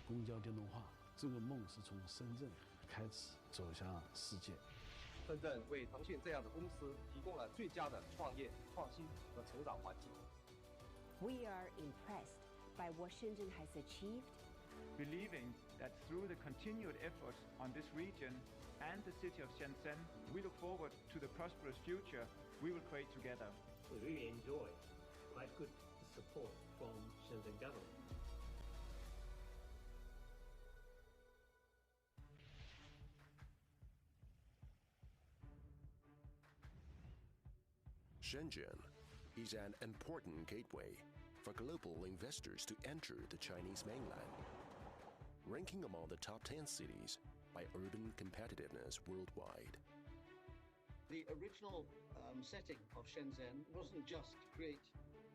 公交电动化，这个梦是从深圳开始走向世界。深圳为腾讯这样的公司提供了最佳的创业、创新和成长环境。We are impressed by what Shenzhen has achieved, believing that through the continued efforts on this region and the city of Shenzhen, we look forward to the prosperous future we will create together. We really enjoy quite good support from Shenzhen government. Shenzhen is an important gateway for global investors to enter the Chinese mainland, ranking among the top 10 cities by urban competitiveness worldwide. The original setting of Shenzhen wasn't just to create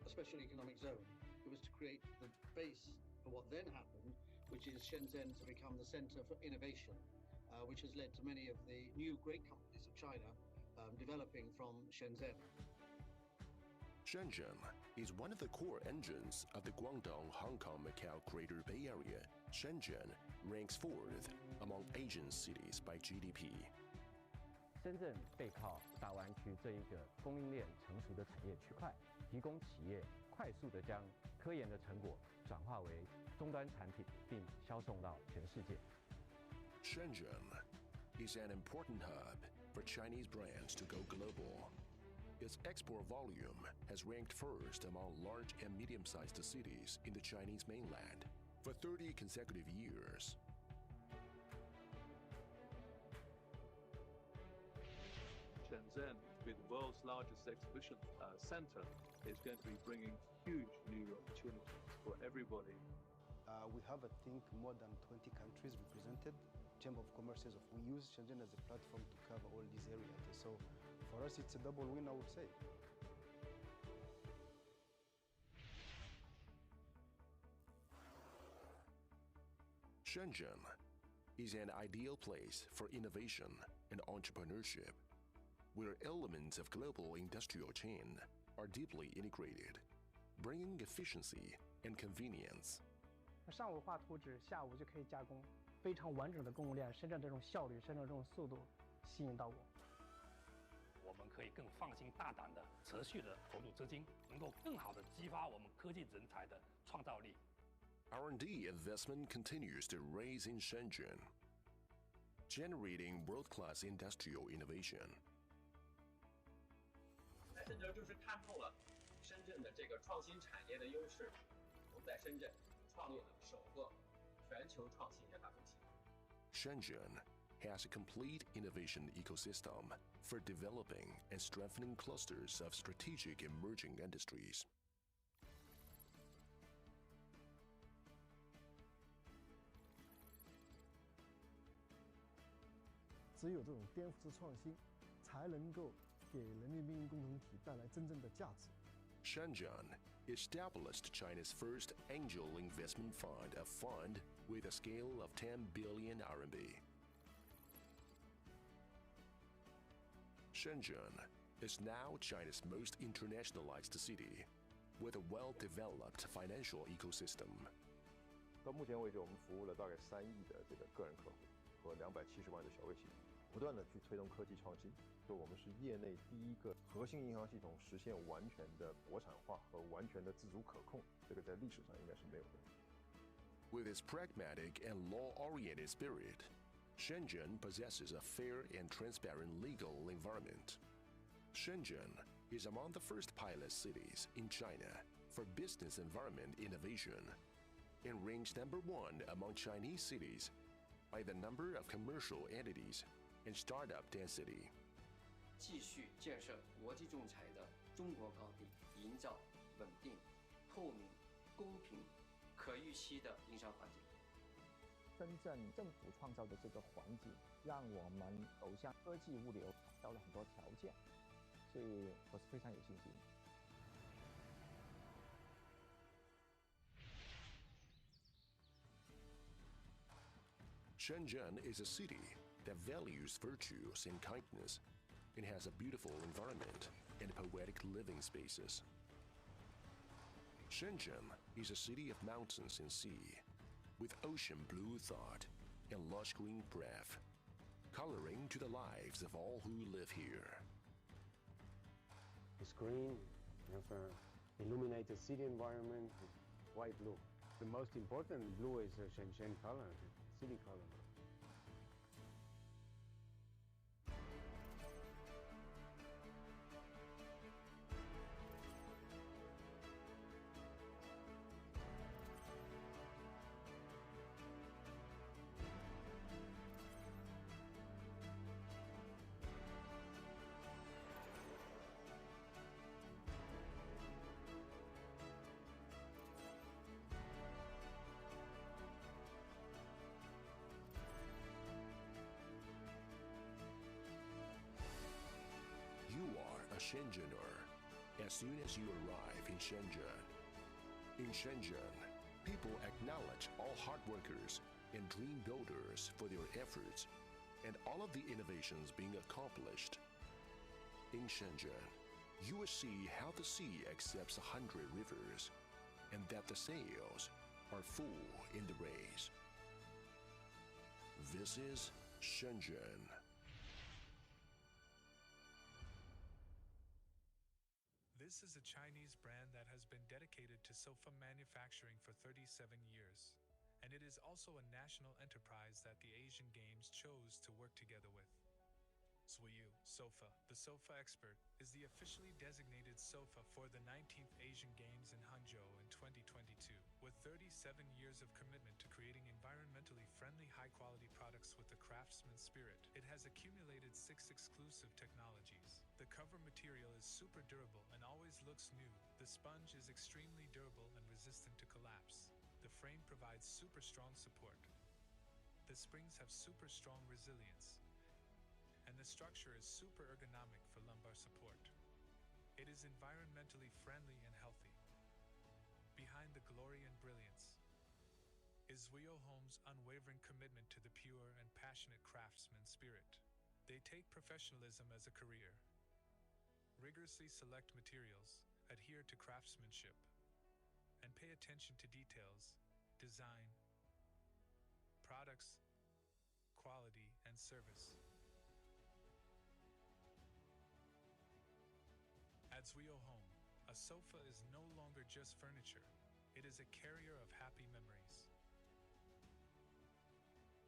a special economic zone. It was to create the base for what then happened, which is Shenzhen to become the center for innovation, which has led to many of the new great companies of China developing from Shenzhen. Shenzhen is one of the core engines of the Guangdong-Hong Kong-Macau Greater Bay Area. Shenzhen ranks fourth among Asian cities by GDP. 深圳背靠大湾区这一个供应链成熟的产业区块，提供企业快速地将科研的成果转化为终端产品，并销送到全世界。Shenzhen is an important hub for Chinese brands to go global. Its export volume has ranked first among large and medium-sized cities in the Chinese mainland for 30 consecutive years. Shenzhen, with the world's largest exhibition center, is going to be bringing huge new opportunities for everybody. We have, I think, more than 20 countries represented. Chamber of Commerce, we use Shenzhen as a platform to cover all these areas. So for us, it's a double win, I would say. Shenzhen is an ideal place for innovation and entrepreneurship, where elements of global industrial chain are deeply integrated, bringing efficiency and convenience. 上午画图纸，下午就可以加工，非常完整的供应链。深圳这种效率，深圳这种速度，吸引到我。我们可以更放心大胆的持续的投入资金，能够更好的激发我们科技人才的创造力。R&D investment continues to rise in Shenzhen, generating world-class industrial innovation. 来深圳就是看透了深圳的这个创新产业的优势，我们在深圳创立了首个全球创新研发中心。Shenzhen has a complete innovation ecosystem for developing and strengthening clusters of strategic emerging industries. 只有这种颠覆式创新，才能够给人民命运共同体带来真正的价值。Shenzhen established China's first angel investment fund, a fund with a scale of 10 billion RMB. Shenzhen is now China's most internationalized city, with a well-developed financial ecosystem. 到目前为止，我们服务了大概3亿的这个个人客户和270万的消费企业，不断的去推动科技创新。就我们是业内第一个核心银行系统实现完全的国产化和完全的自主可控，这个在历史上应该是没有的。With its pragmatic and law-oriented spirit, Shenzhen possesses a fair and transparent legal environment. Shenzhen is among the first pilot cities in China for business environment innovation and ranks #1 among Chinese cities by the number of commercial entities and startup density. 继续建设国际仲裁的中国高地，营造稳定、透明、公平、可预期的营商环境。深圳政府创造的这个环境，让我们走向科技物流找到了很多条件，所以我是非常有信心。Shenzhen is a city that values virtues and kindness and has a beautiful environment and poetic living spaces. Shenzhen is a city of mountains and sea, with ocean blue thought and lush green breath, coloring to the lives of all who live here. It's green, you have an illuminated city environment, white blue. The most important blue is the Shenzhen color, city color. You are a Shenzhener as soon as you arrive in Shenzhen. In Shenzhen, people acknowledge all hard workers and dream builders for their efforts and all of the innovations being accomplished. In Shenzhen, you will see how the sea accepts 100 rivers and that the sails are full in the race. This is Shenzhen. This is a Chinese brand that has been dedicated to sofa manufacturing for 37 years, and it is also a national enterprise that the Asian Games chose to work together with. Zuiyu Sofa, the sofa expert, is the officially designated sofa for the 19th Asian Games in Hangzhou in 2022. With 37 years of commitment to creating environmentally friendly, high-quality products with the craftsman spirit, it has accumulated 6 exclusive technologies. The cover material is super durable and always looks new. The sponge is extremely durable and resistant to collapse. The frame provides super strong support. The springs have super strong resilience. And the structure is super ergonomic for lumbar support. It is environmentally friendly and healthy. Behind the glory and brilliance is Zuiyu Home's unwavering commitment to the pure and passionate craftsman spirit. They take professionalism as a career, rigorously select materials, adhere to craftsmanship, and pay attention to details, design, products, quality, and service. At Zuiyu Home, a sofa is no longer just furniture. It is a carrier of happy memories.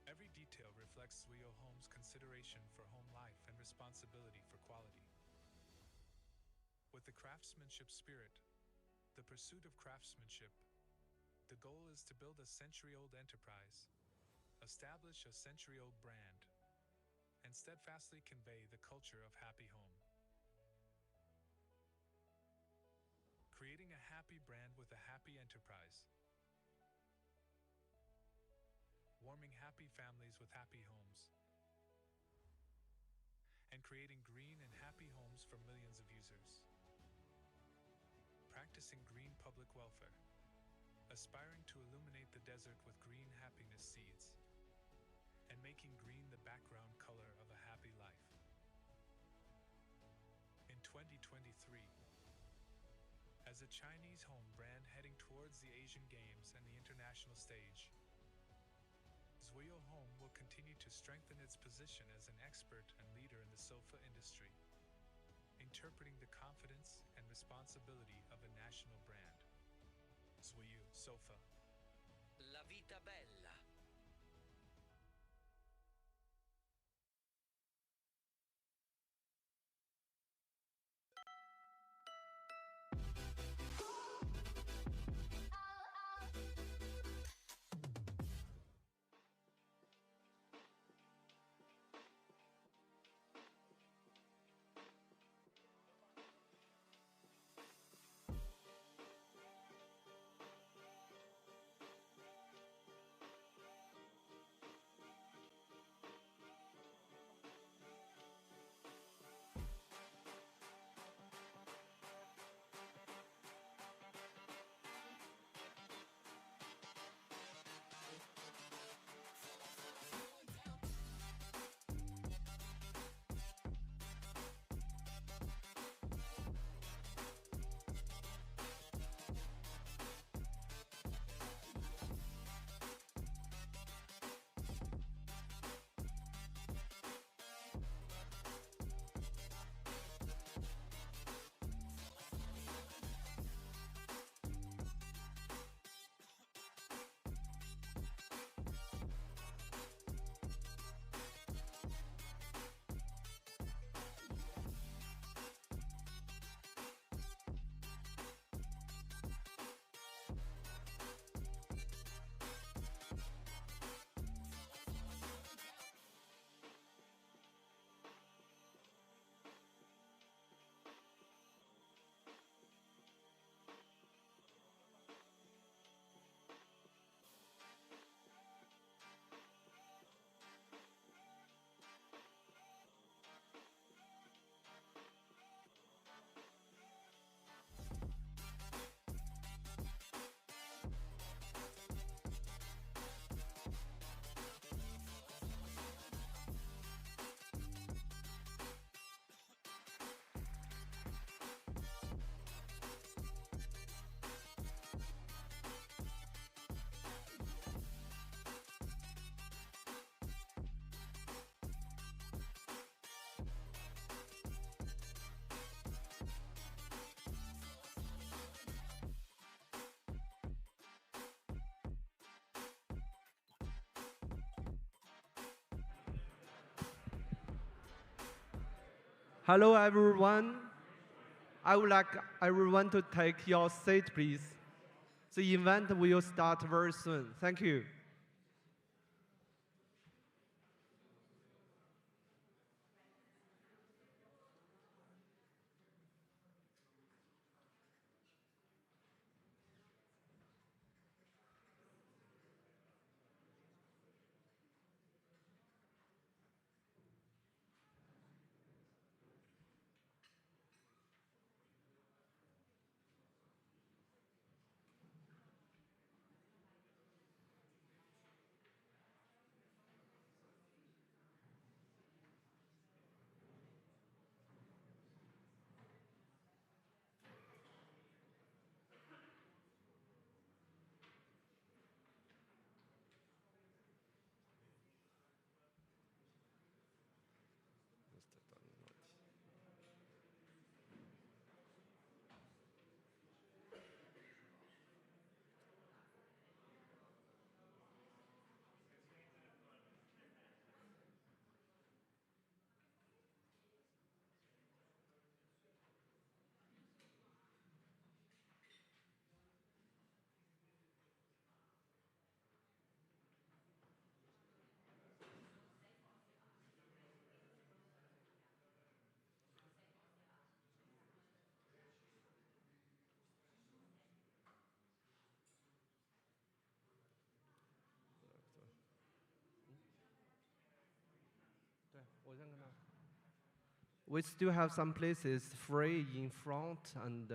Every detail reflects Zuiyu Home's consideration for home life and responsibility for quality. With the craftsmanship spirit, the pursuit of craftsmanship, the goal is to build a century-old enterprise, establish a century-old brand, and steadfastly convey the culture of happy home. Creating a happy brand with a happy enterprise. Warming happy families with happy homes. And creating green and happy homes for millions of users. Practicing green public welfare. Aspiring to illuminate the desert with green happiness seeds. And making green the background color of a happy life. In 2023, as a Chinese home brand heading towards the Asian Games and the international stage, Zuiyu Home will continue to strengthen its position as an expert and leader in the sofa industry, interpreting the confidence and responsibility of a national brand. Zuiyu Sofa. La vita bella. Hello, everyone. I would like everyone to take your seat, please. The event will start very soon. Thank you. We still have some places free in front, and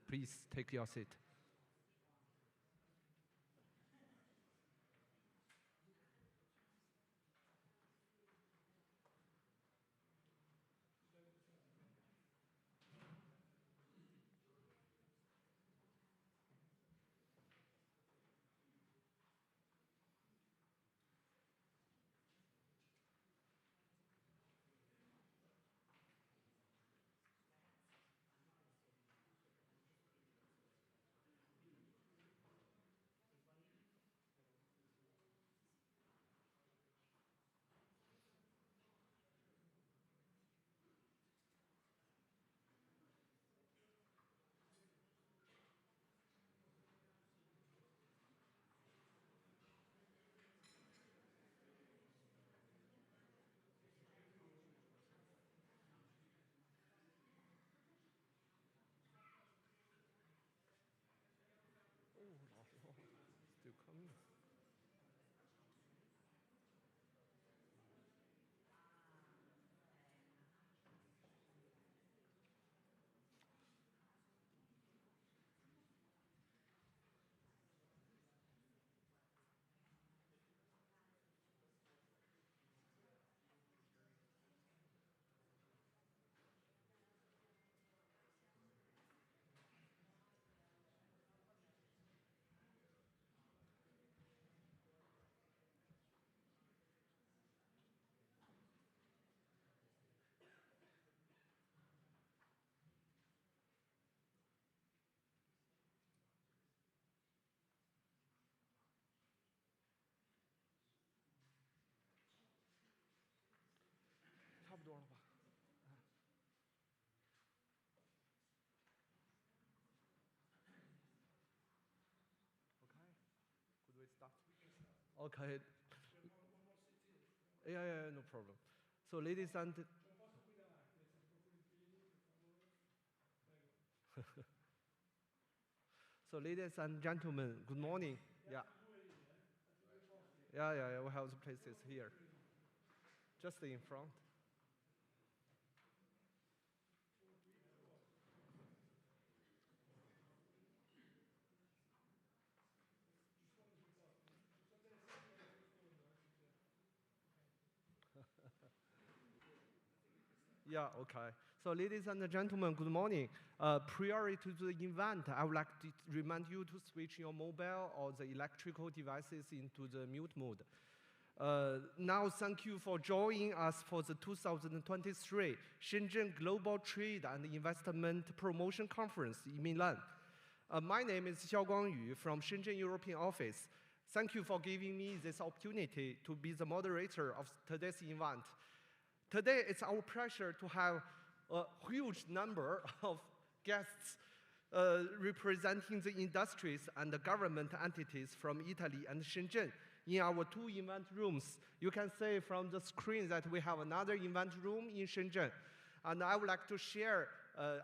please take your seat. Still coming. Could we start? Okay. Yeah, no problem. So, ladies and so, ladies and gentlemen, good morning. Yeah. Yeah. We have the places here, just in front. Yeah, okay. So, ladies and gentlemen, good morning. Prior to the event, I would like to remind you to switch your mobile or the electrical devices into the mute mode. Now, thank you for joining us for the 2023 Shenzhen Global Trade and Investment Promotion Conference in Milan. My name is Xiao Guangyu from Shenzhen European Office. Thank you for giving me this opportunity to be the moderator of today's event. Today, it's our pleasure to have a huge number of guests representing the industries and the government entities from Italy and Shenzhen in our 2 event rooms. You can see from the screen that we have another event room in Shenzhen. And I would like to share,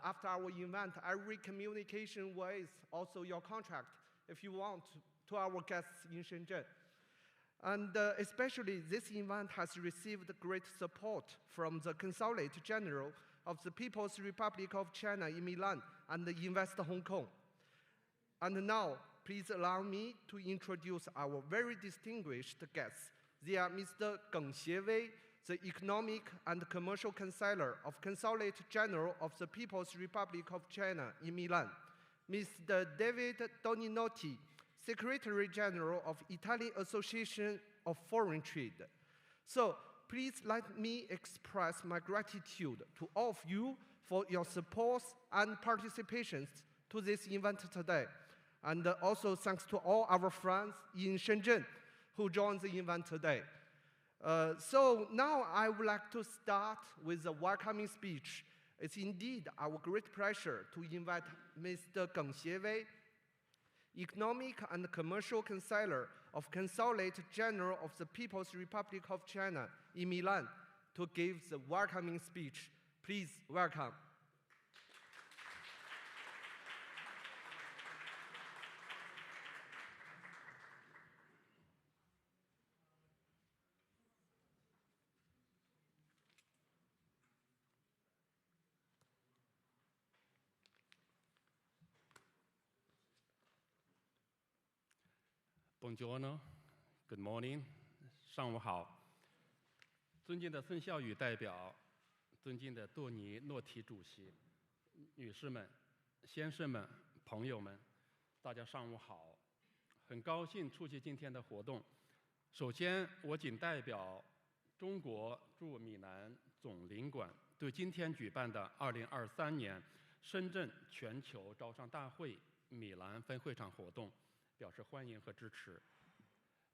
after our event, every communication with also your contract, if you want, to our guests in Shenzhen. And especially this event has received great support from the Consulate General of the People's Republic of China in Milan and Invest Hong Kong. And now, please allow me to introduce our very distinguished guests. They are Mr. Geng Xiewei, the Economic and Commercial Counselor of Consulate General of the People's Republic of China in Milan. Mr. David Doninotti, Secretary General of Italian Association of Foreign Trade. So please let me express my gratitude to all of you for your support and participation to this event today. And also thanks to all our friends in Shenzhen who joined the event today. So now I would like to start with a welcoming speech. It's indeed our great pleasure to invite Mr. Geng Xiewei, Economic and Commercial Counselor of Consulate General of the People's Republic of China in Milan, to give the welcoming speech. Please welcome. Buongiorno, good morning， 上午好。尊敬的孙孝宇代表，尊敬的多尼诺提主席，女士们、先生们、朋友们，大家上午好。很高兴出席今天的活动。首先，我仅代表中国驻米兰总领馆，对今天举办的2023年深圳全球招商大会米兰分会场活动表示欢迎和支持，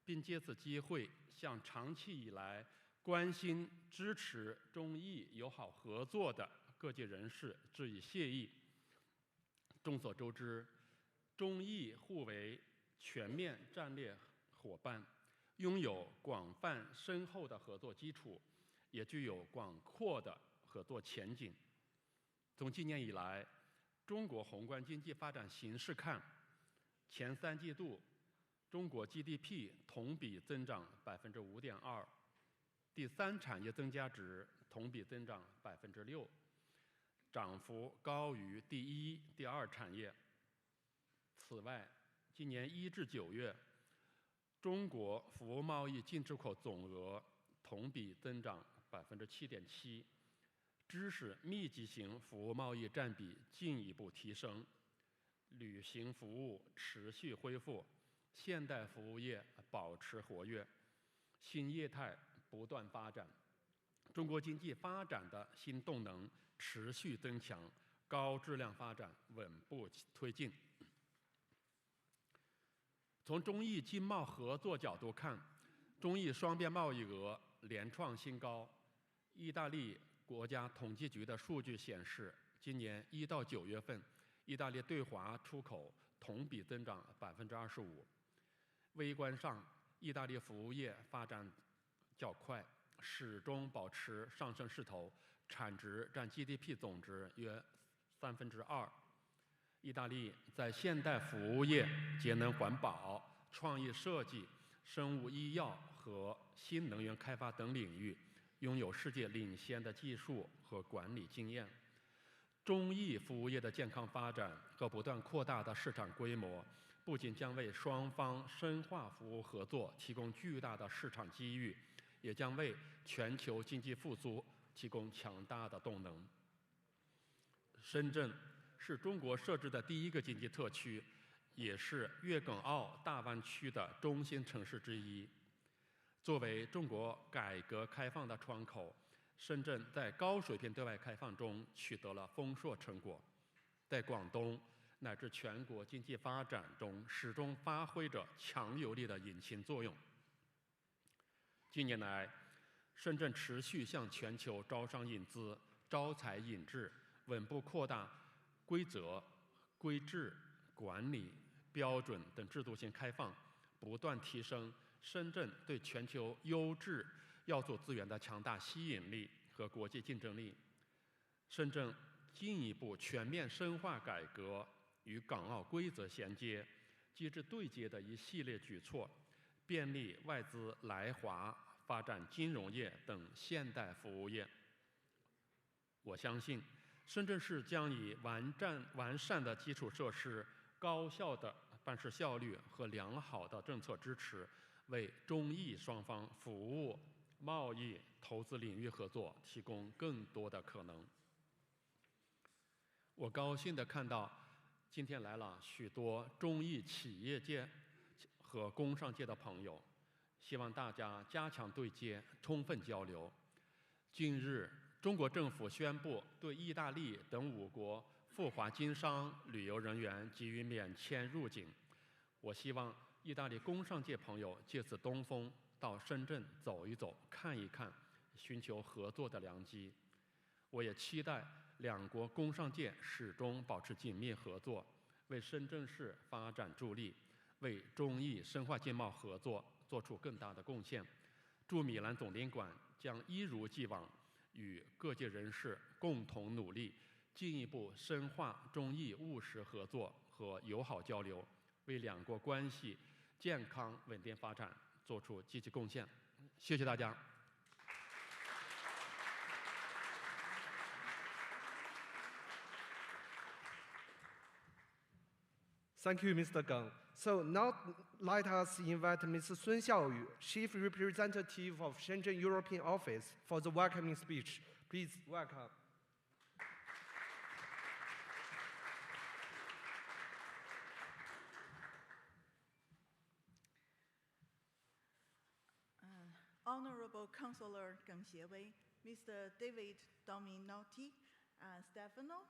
并借此机会向长期以来关心支持中意友好合作的各界人士致以谢意。众所周知，中意互为全面战略伙伴，拥有广泛深厚的合作基础，也具有广阔的合作前景。从今年以来，中国宏观经济发展形势看，前3季度中国 GDP 同比增长 5.2%， 第3产业增加值同比增长 6%， 涨幅高于第1、第2产业。此外，今年1至9月，中国服务贸易进出口总额同比增长 7.7%， 知识密集型服务贸易占比进一步提升，旅行服务持续恢复，现代服务业保持活跃，新业态不断发展，中国经济发展的新动能持续增强，高质量发展稳步推进。从中意经贸合作角度看，中意双边贸易额连创新高。意大利国家统计局的数据显示，今年1到9月份，意大利对华出口同比增长 25%。微观上，意大利服务业发展较快，始终保持上升势头，产值占 GDP 总值约2/3。意大利在现代服务业、节能环保、创意设计、生物医药和新能源开发等领域拥有世界领先的技术和管理经验。中意服务业的健康发展和不断扩大的市场规模，不仅将为双方深化服务合作提供巨大的市场机遇，也将为全球经济复苏提供强大的动能。深圳是中国设置的第1个经济特区，也是粤港澳大湾区的中心城市之一。作为中国改革开放的窗口，深圳在高水平对外开放中取得了丰硕成果，在广东乃至全国经济发展中始终发挥着强有力的引擎作用。近年来，深圳持续向全球招商引资，招才引智，稳步扩大规则、规制、管理、标准等制度性开放，不断提升深圳对全球优质要素资源的强大吸引力和国际竞争力。深圳进一步全面深化改革与港澳规则衔接、机制对接的一系列举措，便利外资来华发展金融业等现代服务业。我相信，深圳市将以完善的基础设施、高效的办事效率和良好的政策支持，为中意双方服务、贸易、投资领域合作提供更多的可能。我高兴地看到，今天来了许多中意企业界和工商界的朋友，希望大家加强对接，充分交流。近日，中国政府宣布对意大利等5国赴华经商旅游人员给予免签入境。我希望意大利工商界朋友借此东风，到深圳走一走、看一看，寻求合作的良机。我也期待2国工商界始终保持紧密合作，为深圳市发展助力，为中意深化经贸合作做出更大的贡献。驻米兰总领馆将一如既往与各界人士共同努力，进一步深化中意务实合作和友好交流，为2国关系健康稳定发展做出积极贡献。谢谢大家。Thank you, Mr. Geng. So now let us invite Ms. Sun Xiaoyu, Chief Representative of Shenzhen European Office, for the welcoming speech. Please welcome. Honorable Councillor Geng Xiewei, Mr. David Dominotti, Stefano,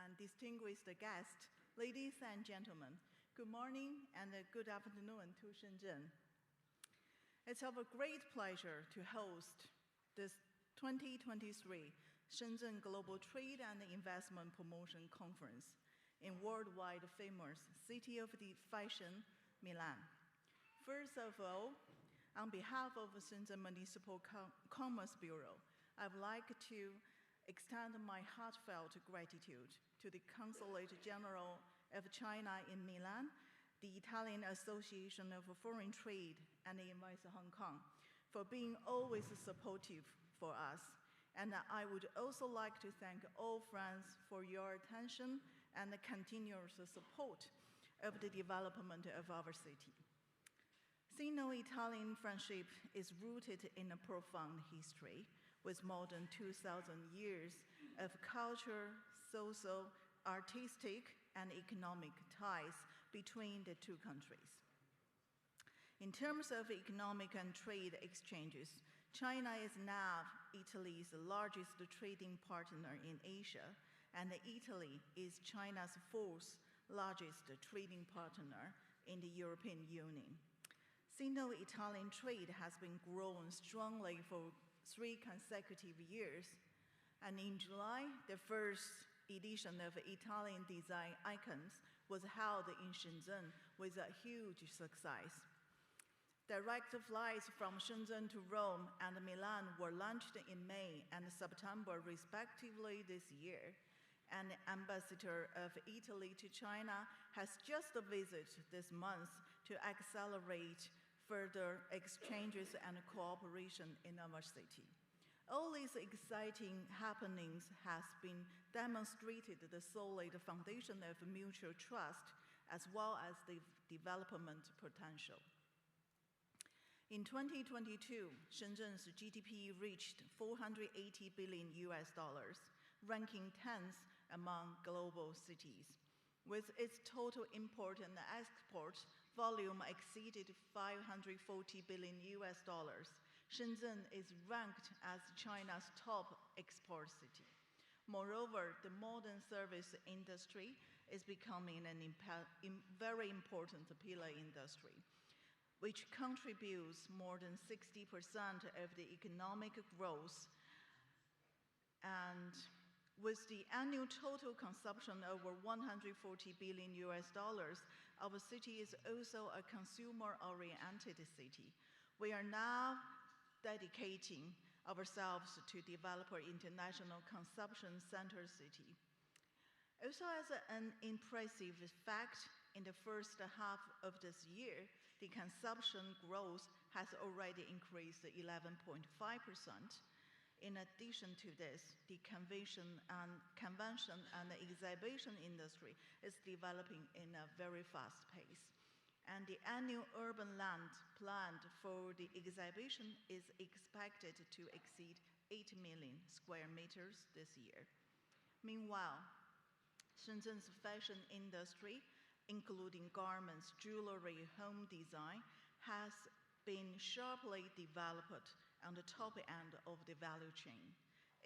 and distinguished guests, ladies and gentlemen, good morning and good afternoon to Shenzhen. It's our great pleasure to host this 2023 Shenzhen Global Trade and Investment Promotion Conference in worldwide famous city of the fashion, Milan. First of all, on behalf of the Shenzhen Municipal Commerce Bureau, I would like to extend my heartfelt gratitude to the Consulate General of China in Milan, the Italian Association of Foreign Trade, and Invest Hong Kong for being always supportive for us. And I would also like to thank all friends for your attention and the continuous support of the development of our city. Sino-Italian friendship is rooted in a profound history with more than 2,000 years of culture, social, artistic, and economic ties between the two countries. In terms of economic and trade exchanges, China is now Italy's largest trading partner in Asia, and Italy is China's 4th largest trading partner in the European Union. Sino-Italian trade has been growing strongly for 3 consecutive years, and in July, the first edition of Italian Design Icons was held in Shenzhen with a huge success. Direct flights from Shenzhen to Rome and Milan were launched in May and September respectively this year, and the ambassador of Italy to China has just visited this month to accelerate further exchanges and cooperation in our city. All these exciting happenings has been demonstrated the solid foundation of mutual trust as well as the development potential. In 2022, Shenzhen's GDP reached $480 billion, ranking 10th among global cities. With its total import and export volume exceeded $540 billion, Shenzhen is ranked as China's top export city. Moreover, the modern service industry is becoming a very important pillar industry, which contributes more than 60% of the economic growth And with the annual total consumption over 140 billion US dollars, our city is also a consumer-oriented city. We are now dedicating ourselves to develop an international consumption center city. Also, as an impressive fact, in the first half of this year, the consumption growth has already increased 11.5%. In addition to this, the convention and the exhibition industry is developing in a very fast pace. And the annual urban land planned for the exhibition is expected to exceed 8 million square meters this year. Meanwhile, Shenzhen's fashion industry, including garments, jewelry, home design, has been sharply developed on the top end of the value chain.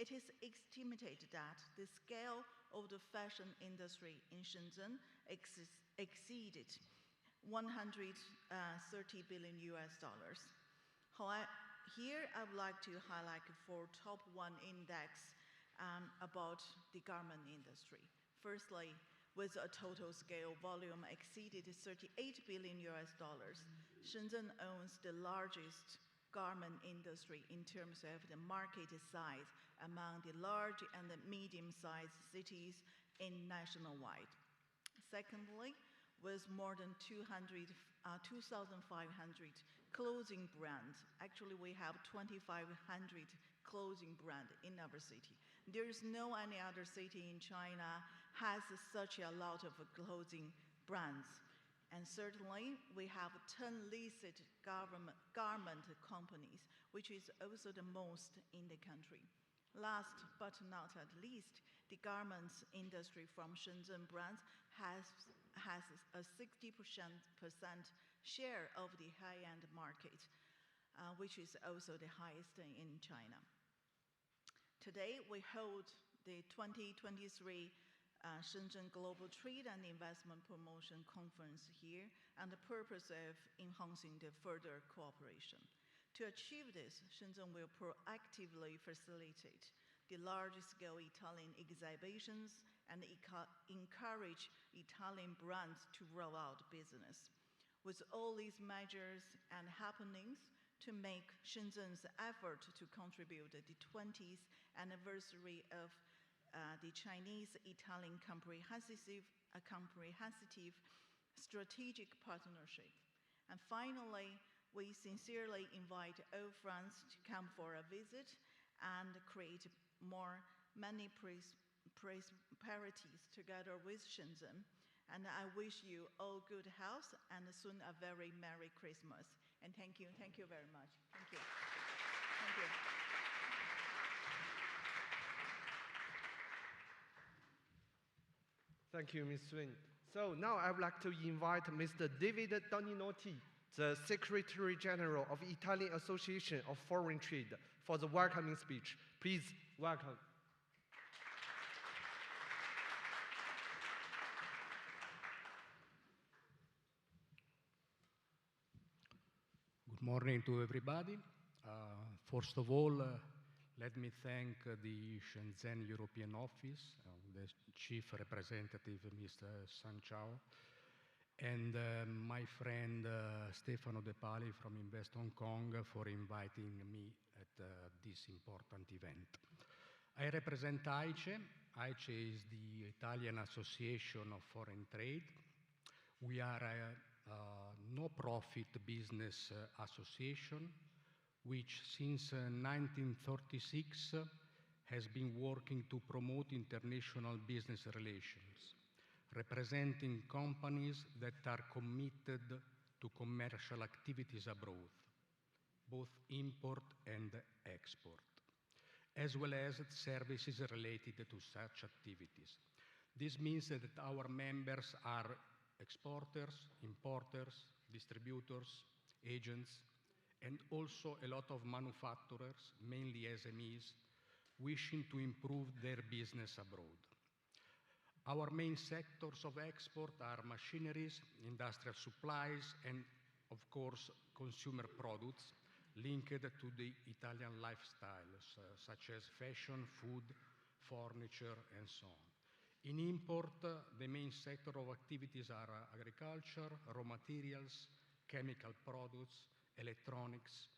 It is estimated that the scale of the fashion industry in Shenzhen exceeded 130 billion US dollars. However, here I would like to highlight four top one index about the garment industry. Firstly, with a total scale volume exceeded 38 billion US dollars, Shenzhen owns the largest garment industry in terms of the market size among the large and the medium-sized cities nationwide. Secondly, with more than 2,500 clothing brands. Actually, we have 2,500 clothing brands in our city. There is no any other city in China has such a lot of clothing brands. And certainly, we have 10 listed garment companies, which is also the most in the country. Last but not least, the garments industry from Shenzhen brands has a 60% share of the high-end market, which is also the highest in China. Today, we hold the 2023 Shenzhen Global Trade and Investment Promotion Conference here, and the purpose of enhancing the further cooperation. To achieve this, Shenzhen will proactively facilitate the large-scale Italian exhibitions and encourage Italian brands to roll out business. With all these measures and happenings to make Shenzhen's effort to contribute to the 20th anniversary of the Chinese-Italian comprehensive strategic partnership. And finally, we sincerely invite all friends to come for a visit and create many prosperities together with Shenzhen. And I wish you all good health and soon a very Merry Christmas. And thank you very much. Thank you. Thank you. Thank you, Ms. Swin. So now I would like to invite Mr. David Doninotti, the Secretary General of Italian Association of Foreign Trade, for the welcoming speech. Please welcome. Good morning to everybody. First of all, let me thank the Shenzhen European Office, the Chief Representative, Mr. San Chao, and my friend Stefano De Pali from Invest Hong Kong for inviting me at this important event. I represent AICE. AICE is the Italian Association of Foreign Trade. We are a no-profit business association which since 1936 has been working to promote international business relations, representing companies that are committed to commercial activities abroad, both import and export, as well as services related to such activities. This means that our members are exporters, importers, distributors, agents, and also a lot of manufacturers, mainly SMEs, wishing to improve their business abroad. Our main sectors of export are machineries, industrial supplies, and of course, consumer products linked to the Italian lifestyles, such as fashion, food, furniture, and so on. In import, the main sector of activities are agriculture, raw materials, chemical products, electronics.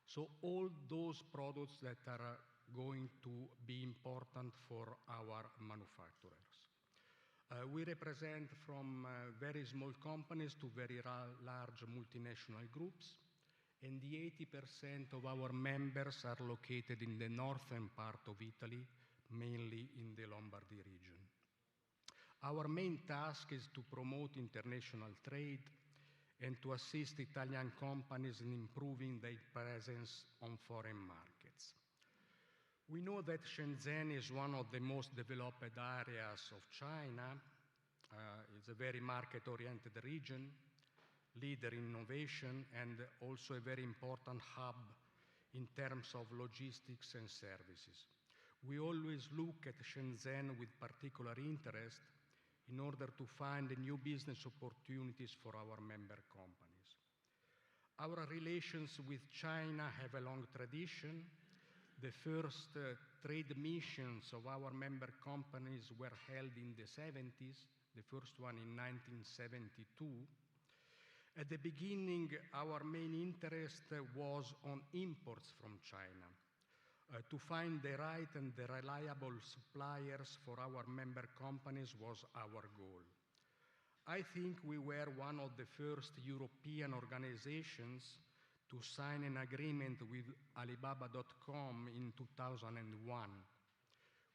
So all those products that are going to be important for our manufacturers. We represent from very small companies to very large multinational groups, and the 80% of our members are located in the northern part of Italy, mainly in the Lombardy region. Our main task is to promote international trade and to assist Italian companies in improving their presence on foreign markets. We know that Shenzhen is one of the most developed areas of China. It's a very market-oriented region, leader in innovation, and also a very important hub in terms of logistics and services. We always look at Shenzhen with particular interest in order to find new business opportunities for our member companies. Our relations with China have a long tradition. The first trade missions of our member companies were held in the 70s, the first one in 1972. At the beginning, our main interest was on imports from China. To find the right and the reliable suppliers for our member companies was our goal. I think we were one of the first European organizations to sign an agreement with Alibaba.com in 2001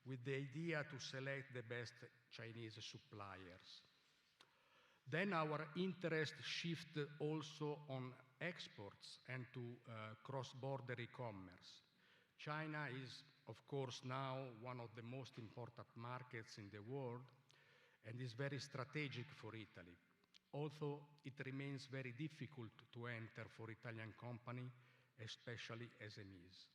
with the idea to select the best Chinese suppliers. Then our interest shifted also on exports and to cross-border e-commerce. China is, of course, now one of the most important markets in the world and is very strategic for Italy, although it remains very difficult to enter for Italian companies, especially SMEs.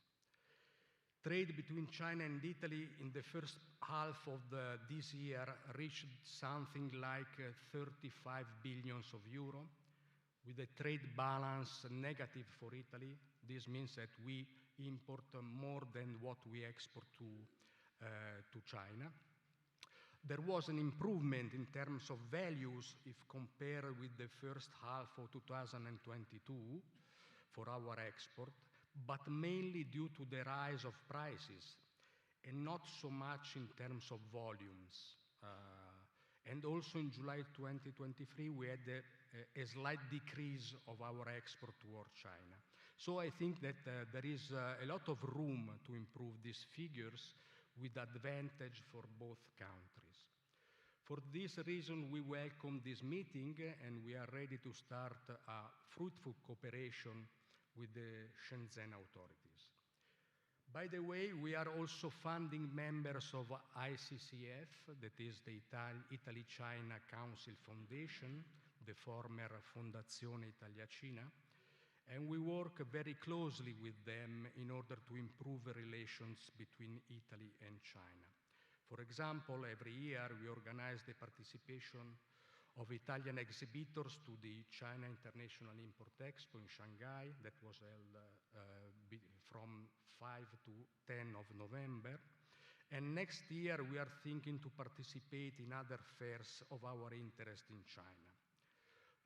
Trade between China and Italy in the first half of this year reached something like 35 billion euro, with a trade balance negative for Italy. This means that we import more than what we export to China. There was an improvement in terms of values if compared with the first half of 2022 for our export, but mainly due to the rise of prices and not so much in terms of volumes. And also in July 2023, we had a slight decrease of our export toward China. So I think that there is a lot of room to improve these figures with advantage for both countries. For this reason, we welcome this meeting and we are ready to start a fruitful cooperation with the Shenzhen authorities. By the way, we are also founding members of ICCF, that is the Italy-China Council Foundation, the former Fondazione Italia-Cina, and we work very closely with them in order to improve relations between Italy and China. For example, every year we organize the participation of Italian exhibitors to the China International Import Expo in Shanghai that was held from 5 to 10 of November. And next year we are thinking to participate in other fairs of our interest in China.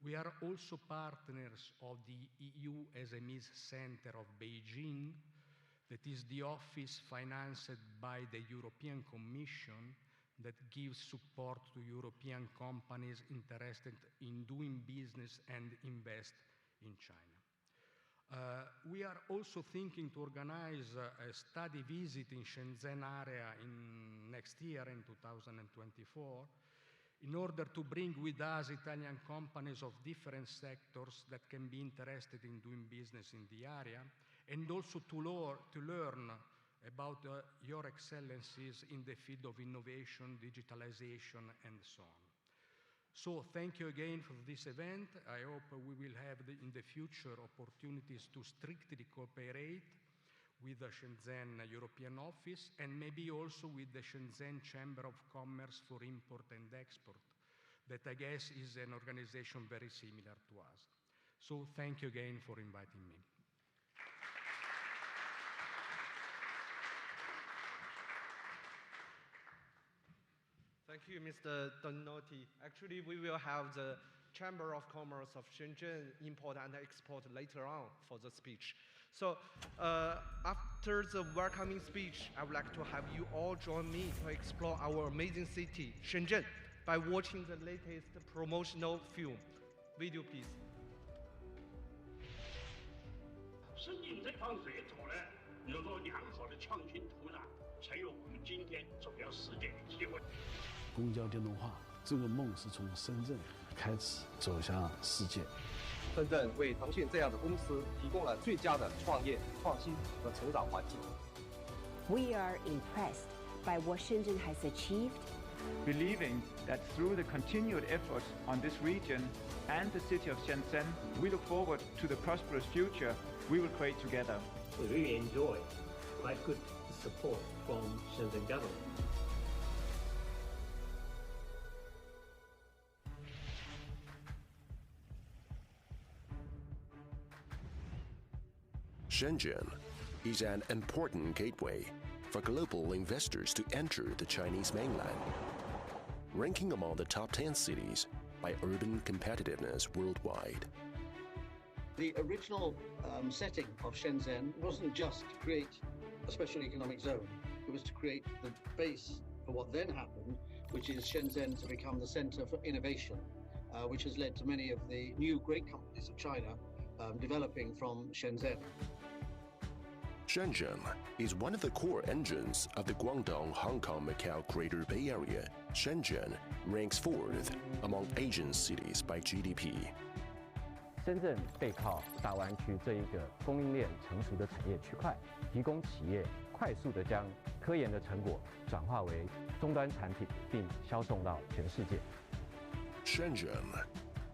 We are also partners of the EU SMEs Center of Beijing, that is the office financed by the European Commission that gives support to European companies interested in doing business and invest in China. We are also thinking to organize a study visit in Shenzhen area next year in 2024 in order to bring with us Italian companies of different sectors that can be interested in doing business in the area, and also to learn about your excellencies in the field of innovation, digitalization, and so on. So thank you again for this event. I hope we will have in the future opportunities to strictly cooperate with the Shenzhen European office and maybe also with the Shenzhen Chamber of Commerce for Import and Export, that I guess is an organization very similar to us. So thank you again for inviting me. you, Mr. Donotti. Actually, we will have the Chamber of Commerce of Shenzhen import and export later on for the speech. So after the welcoming speech, I would like to have you all join me to explore our amazing city, Shenzhen, by watching the latest promotional film. Video, please. 深圳这趟热做呢，有个良好的创新土壤，才有我们今天走向世界的机会。公交电动化这个梦是从深圳开始走向世界。深圳为腾讯这样的公司提供了最佳的创业、创新和成长环境。We are impressed by what Shenzhen has achieved, believing that through the continued efforts on this region and the city of Shenzhen, we look forward to the prosperous future we will create together. We really enjoy quite good support from Shenzhen government. Shenzhen is an important gateway for global investors to enter the Chinese mainland, ranking among the top 10 cities by urban competitiveness worldwide. The original setting of Shenzhen wasn't just to create a special economic zone. It was to create the base for what then happened, which is Shenzhen to become the center for innovation, which has led to many of the new great companies of China developing from Shenzhen. Shenzhen is one of the core engines of the Guangdong-Hong Kong-Macau Greater Bay Area. Shenzhen ranks fourth among Asian cities by GDP. 深圳背靠大湾区这一个供应链成熟的产业区块，提供企业快速地将科研的成果转化为终端产品，并销售到全世界。Shenzhen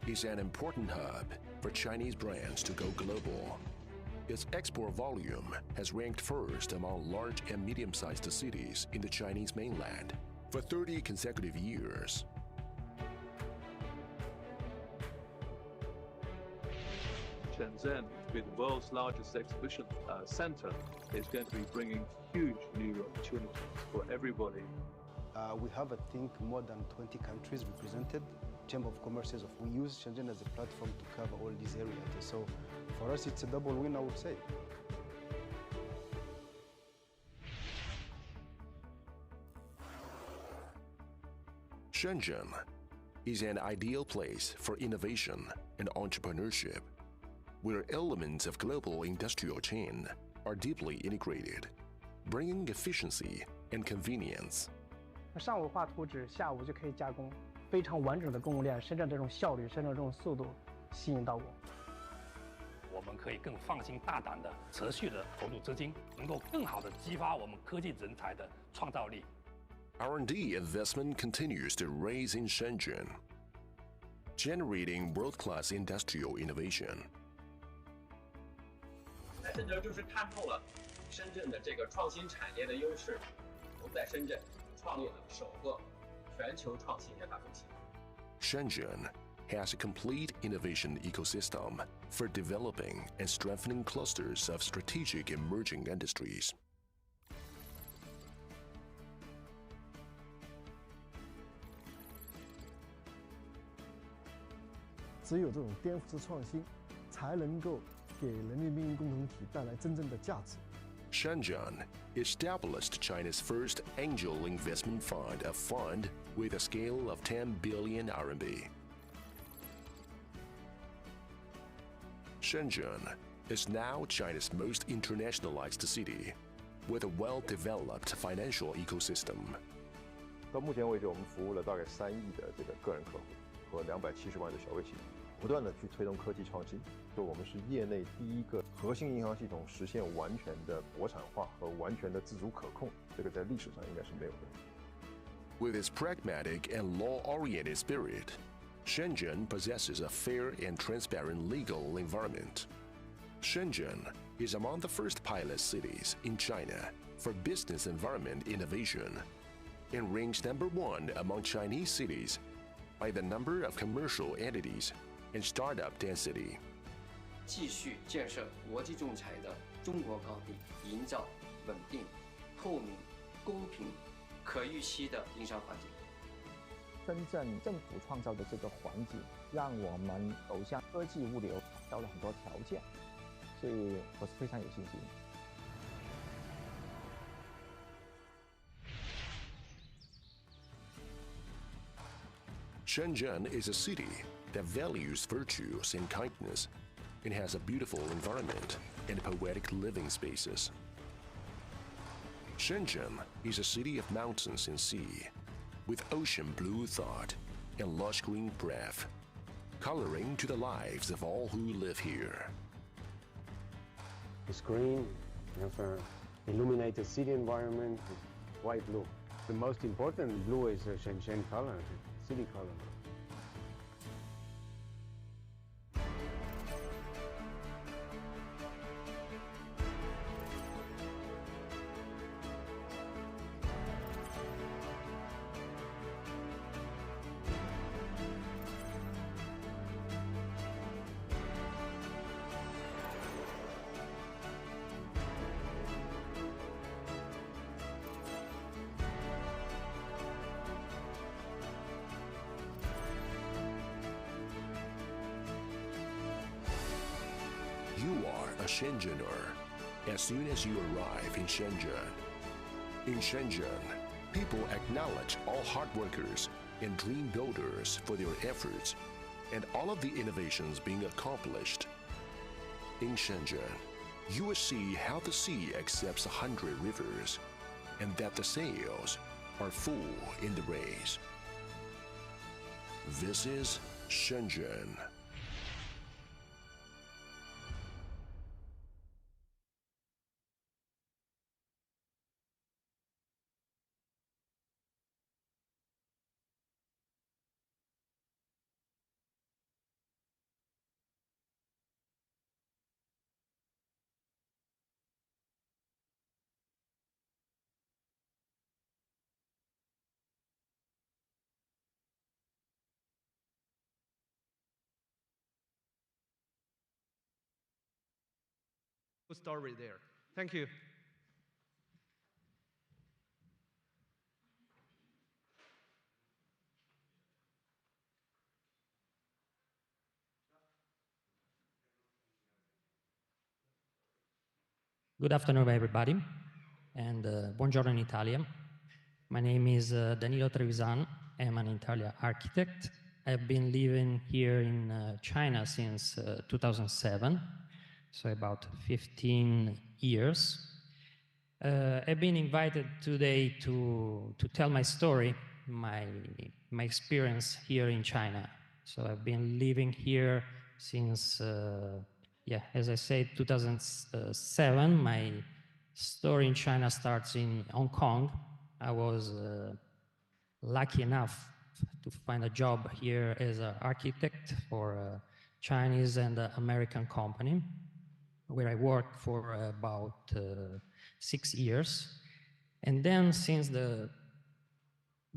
is an important hub for Chinese brands to go global. Its export volume has ranked first among large and medium-sized cities in the Chinese mainland for 30 consecutive years. Shenzhen, with the world's largest exhibition center, is going to be bringing huge new opportunities for everybody. We have, I think, more than 20 countries represented. Chamber of Commerce, we use Shenzhen as a platform to cover all these areas. So for us, it's a double win, I would say. Shenzhen is an ideal place for innovation and entrepreneurship, where elements of global industrial chain are deeply integrated, bringing efficiency and convenience. 上午画图纸，下午就可以加工，非常完整的供应链。深圳这种效率，深圳这种速度，吸引到我。我们可以更放心大胆的持续的投入资金，能够更好的激发我们科技人才的创造力。R&D investment continues to rise in Shenzhen, generating world-class industrial innovation. 来深圳就是看透了深圳的这个创新产业的优势，我们在深圳创立了首个全球创新研发中心。Shenzhen has a complete innovation ecosystem for developing and strengthening clusters of strategic emerging industries. 只有这种颠覆式创新，才能够给人力命运共同体带来真正的价值。Shenzhen established China's first angel investment fund, a fund with a scale of 10 billion RMB. Shenzhen is now China's most internationalized city, with a well-developed financial ecosystem. 到目前为止，我们服务了大概3亿的这个个人客户和270万的小微企业，不断的去推动科技创新。说我们是业内第一个核心银行系统实现完全的国产化和完全的自主可控，这个在历史上应该是没有的。With its pragmatic and law-oriented spirit, Shenzhen possesses a fair and transparent legal environment. Shenzhen is among the first pilot cities in China for business environment innovation and ranks #1 among Chinese cities by the number of commercial entities and startup density. 继续建设国际仲裁的中国高地，营造稳定、透明、公平、可预期的营商环境。深圳政府创造的这个环境，让我们走向科技物流到了很多条件，所以我是非常有信心。Shenzhen is a city that values virtues and kindness and has a beautiful environment and poetic living spaces. Shenzhen is a city of mountains and sea, with ocean blue thought and lush green breath, coloring to the lives of all who live here. It's green, you have an illuminated city environment, white blue. The most important blue is the Shenzhen color, city color. You are a Shenzhener as soon as you arrive in Shenzhen. In Shenzhen, people acknowledge all hard workers and dream builders for their efforts and all of the innovations being accomplished. In Shenzhen, you will see how the sea accepts 100 rivers and that the sails are full in the race. This is Shenzhen. Good story there. Thank you. Good afternoon, everybody, and buongiorno in Italian. My name is Danilo Trevisan. I'm an Italian architect. I've been living here in China since 2007, so about 15 years. I've been invited today to tell my story, my experience here in China. So I've been living here since as I said, 2007. My story in China starts in Hong Kong. I was lucky enough to find a job here as an architect for a Chinese and American company, where I worked for about 6 years. And then since the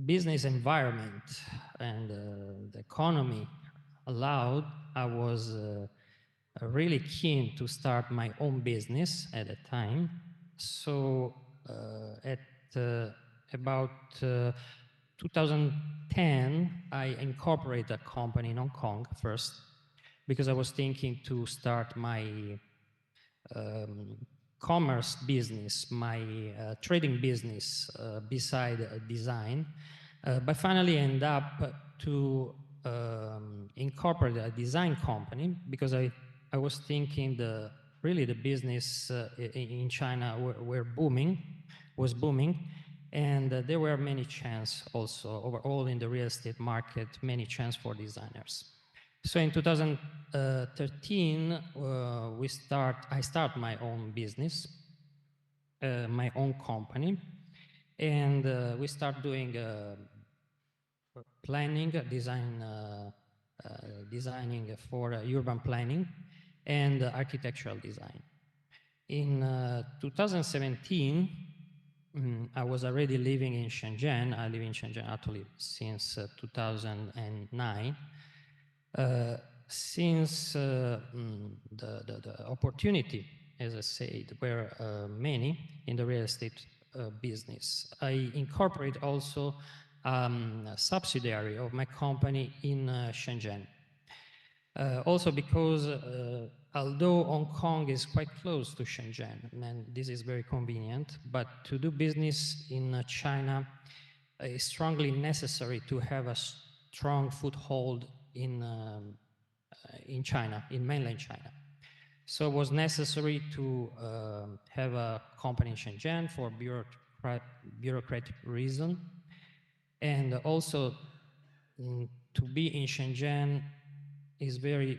business environment and the economy allowed, I was really keen to start my own business at the time. So at about 2010, I incorporated a company in Hong Kong first, because I was thinking to start my commerce business, my trading business beside design. But finally end up to incorporate a design company, because I was thinking the business in China was booming, and there were many chances also overall in the real estate market, many chances for designers. So in 2013, I start my own business, my own company, and we start doing planning, designing for urban planning and architectural design. In 2017, I was already living in Shenzhen. I live in Shenzhen actually since 2009. Since the opportunity, as I said, were many in the real estate business, I incorporate also a subsidiary of my company in Shenzhen. Also because although Hong Kong is quite close to Shenzhen, and this is very convenient, but to do business in China is strongly necessary to have a strong foothold in China, in mainland China. So it was necessary to have a company in Shenzhen for bureaucratic reason, and also to be in Shenzhen is very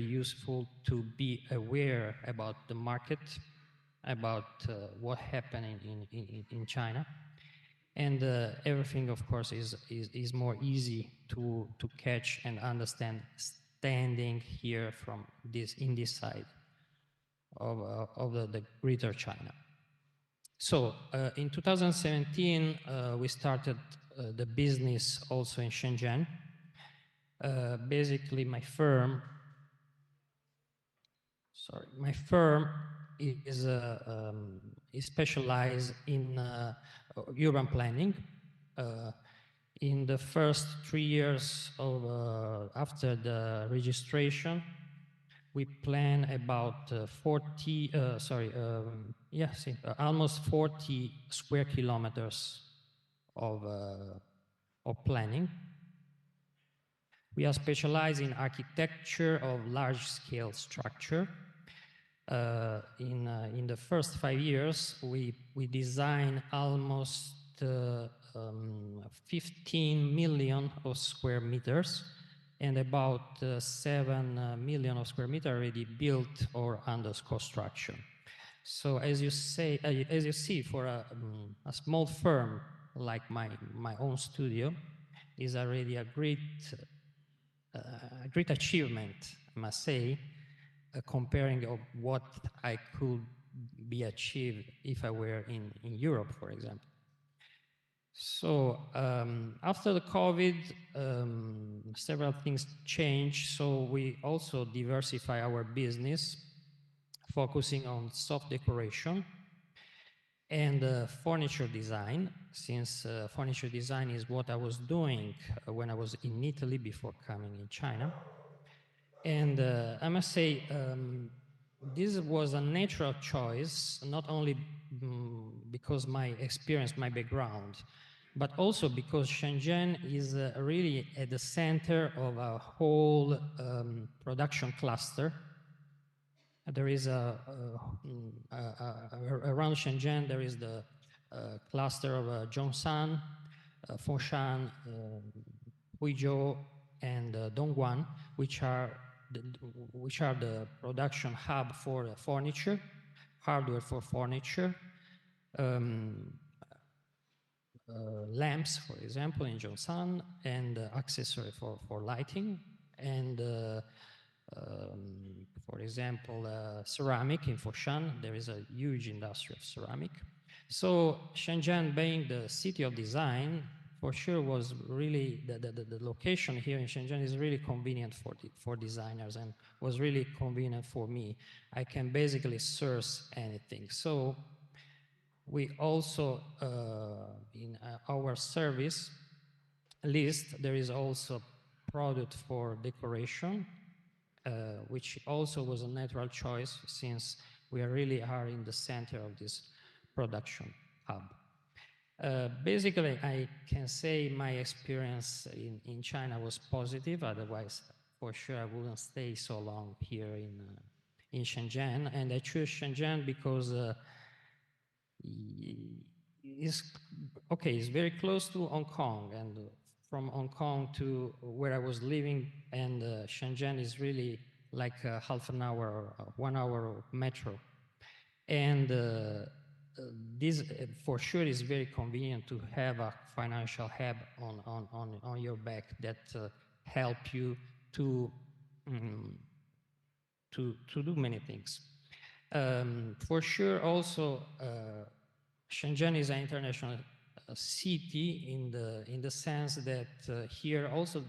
useful to be aware about the market, about what happened in China, and everything, of course, is more easy to catch and understand standing here from in this side of the Greater China. So in 2017 we started the business also in Shenzhen. Basically, my firm is specialized in urban planning. In the first 3 years after the registration, we plan about almost 40 square kilometers of planning. We are specialized in architecture of large-scale structure. In the first 5 years, we designed almost 15 million of square meters, and about 7 million of square meters already built or under construction. So as you see, for a small firm like my own studio, is already a great achievement, I must say, comparing of what I could be achieved if I were in Europe, for example. So after the COVID, several things changed, so we also diversify our business, focusing on soft decoration and furniture design, since furniture design is what I was doing when I was in Italy before coming in China. And I must say, this was a natural choice, not only because my experience, my background, but also because Shenzhen is really at the center of a whole production cluster. There is around Shenzhen, there is the cluster of Zhongshan, Foshan, Huizhou, and Dongguan, which are the production hub for furniture, hardware for furniture, lamps, for example, in Zhongshan, and accessory for lighting, and for example, ceramic in Foshan. There is a huge industry of ceramic. So Shenzhen, being the city of design, for sure was really, the location here in Shenzhen is really convenient for designers, and was really convenient for me. I can basically source anything. So we also, in our service list, there is also product for decoration, which also was a natural choice, since we really are in the center of this production hub. Basically, I can say my experience in China was positive. Otherwise, for sure, I wouldn't stay so long here in Shenzhen. And I choose Shenzhen because it's very close to Hong Kong, and from Hong Kong to where I was living, and Shenzhen is really like half an hour or 1 hour of metro. And this for sure is very convenient to have a financial hub on your back that help you to do many things. For sure, also Shenzhen is an international city in the sense that here also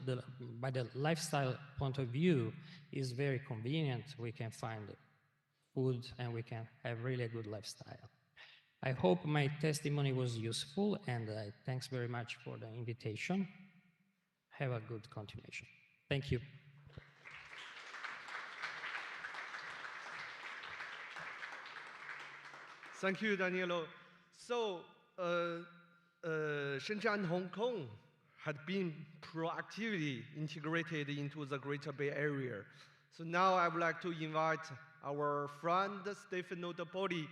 by the lifestyle point of view is very convenient. We can find food and we can have really a good lifestyle. I hope my testimony was useful, and thanks very much for the invitation. Have a good continuation. Thank you. Thank you, Danilo. So, Shenzhen and Hong Kong had been proactively integrated into the Greater Bay Area. So now I would like to invite our friend Stefano Dopoli,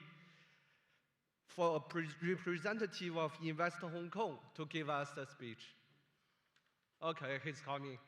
for a representative of Invest Hong Kong, to give us a speech. Okay, he's coming.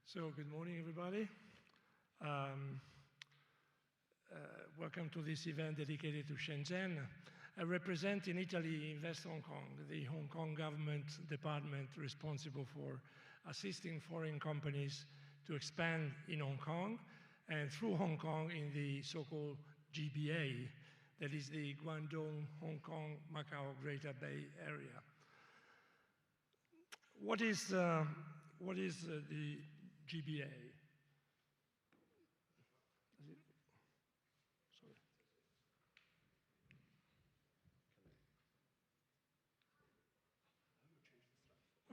So good morning, everybody. Welcome to this event dedicated to Shenzhen. I represent in Italy Invest Hong Kong, the Hong Kong government department responsible for assisting foreign companies to expand in Hong Kong and through Hong Kong in the so-called GBA, that is the Guangdong, Hong Kong, Macau, Greater Bay Area. What is the GBA?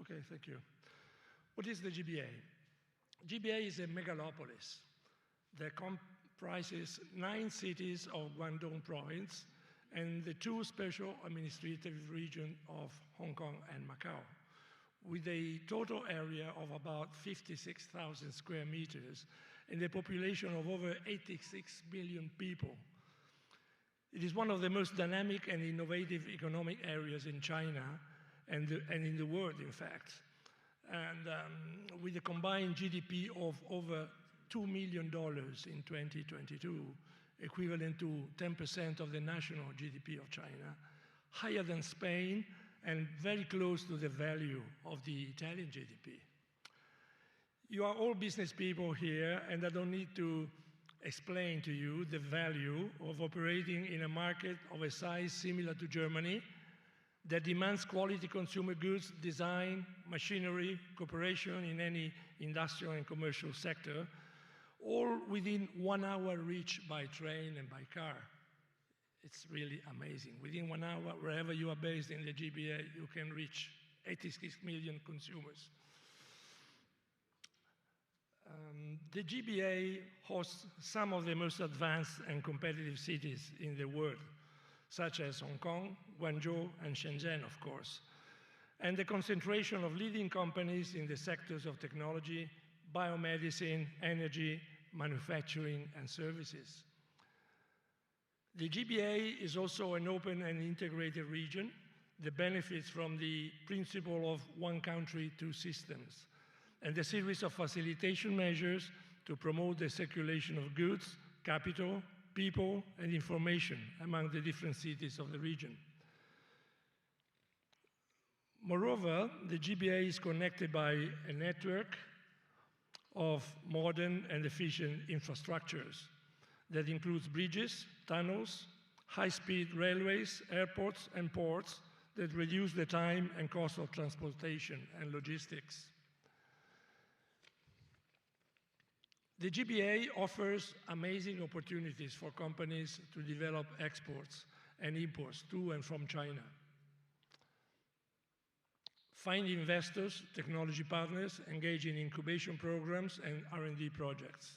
Okay, thank you. What is the GBA? GBA is a megalopolis that comprises 9 cities of Guangdong province and the 2 special administrative regions of Hong Kong and Macau, with a total area of about 56,000 square meters and a population of over 86 million people. It is one of the most dynamic and innovative economic areas in China and in the world, in fact. And with a combined GDP of over $2 million in 2022, equivalent to 10% of the national GDP of China, higher than Spain, and very close to the value of the Italian GDP. You are all business people here, and I don't need to explain to you the value of operating in a market of a size similar to Germany that demands quality consumer goods, design, machinery, cooperation in any industrial and commercial sector, all within 1 hour reach by train and by car. It's really amazing. Within 1 hour, wherever you are based in the GBA, you can reach 86 million consumers. The GBA hosts some of the most advanced and competitive cities in the world, such as Hong Kong, Guangzhou, and Shenzhen, of course, and the concentration of leading companies in the sectors of technology, biomedicine, energy, manufacturing, and services. The GBA is also an open and integrated region that benefits from the principle of one country, 2 systems, and a series of facilitation measures to promote the circulation of goods, capital, people, and information among the different cities of the region. Moreover, the GBA is connected by a network of modern and efficient infrastructures that includes bridges, tunnels, high-speed railways, airports, and ports that reduce the time and cost of transportation and logistics. The GBA offers amazing opportunities for companies to develop exports and imports to and from China. Find investors, technology partners, engage in incubation programs and R&D projects.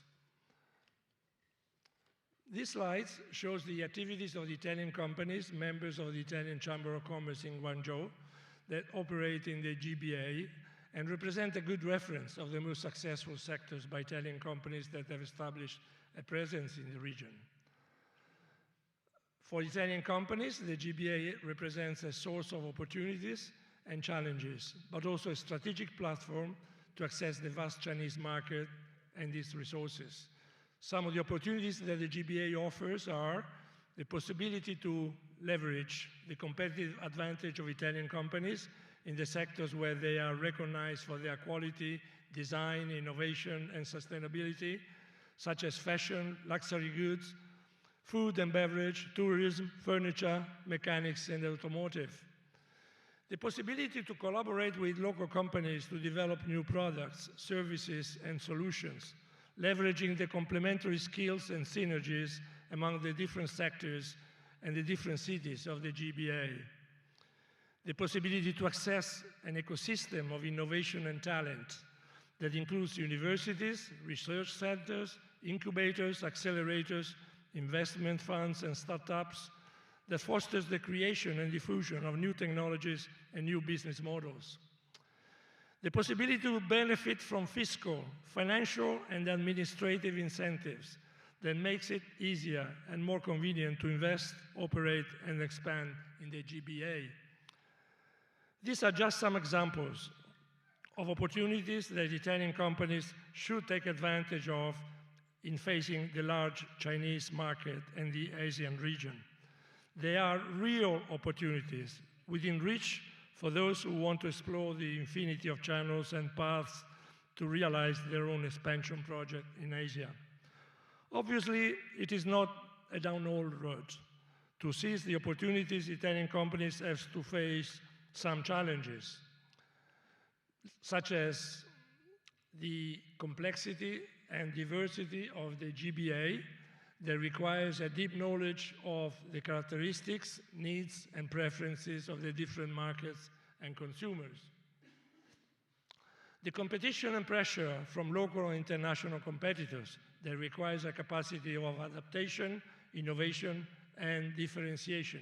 This slide shows the activities of the Italian companies, members of the Italian Chamber of Commerce in Guangzhou, that operate in the GBA and represent a good reference of the most successful sectors by Italian companies that have established a presence in the region. For Italian companies, the GBA represents a source of opportunities and challenges, but also a strategic platform to access the vast Chinese market and its resources. Some of the opportunities that the GBA offers are the possibility to leverage the competitive advantage of Italian companies in the sectors where they are recognized for their quality, design, innovation, and sustainability, such as fashion, luxury goods, food and beverage, tourism, furniture, mechanics, and automotive. The possibility to collaborate with local companies to develop new products, services, and solutions, leveraging the complementary skills and synergies among the different sectors and the different cities of the GBA. The possibility to access an ecosystem of innovation and talent that includes universities, research centers, incubators, accelerators, investment funds, and startups, that fosters the creation and diffusion of new technologies and new business models. The possibility to benefit from fiscal, financial, and administrative incentives that makes it easier and more convenient to invest, operate, and expand in the GBA. These are just some examples of opportunities that Italian companies should take advantage of in facing the large Chinese market and the Asian region. They are real opportunities within reach for those who want to explore the infinity of channels and paths to realize their own expansion project in Asia. Obviously, it is not a downhill road. To seize the opportunities, Italian companies have to face some challenges, such as the complexity and diversity of the GBA that requires a deep knowledge of the characteristics, needs, and preferences of the different markets and consumers. The competition and pressure from local and international competitors that requires a capacity of adaptation, innovation, and differentiation.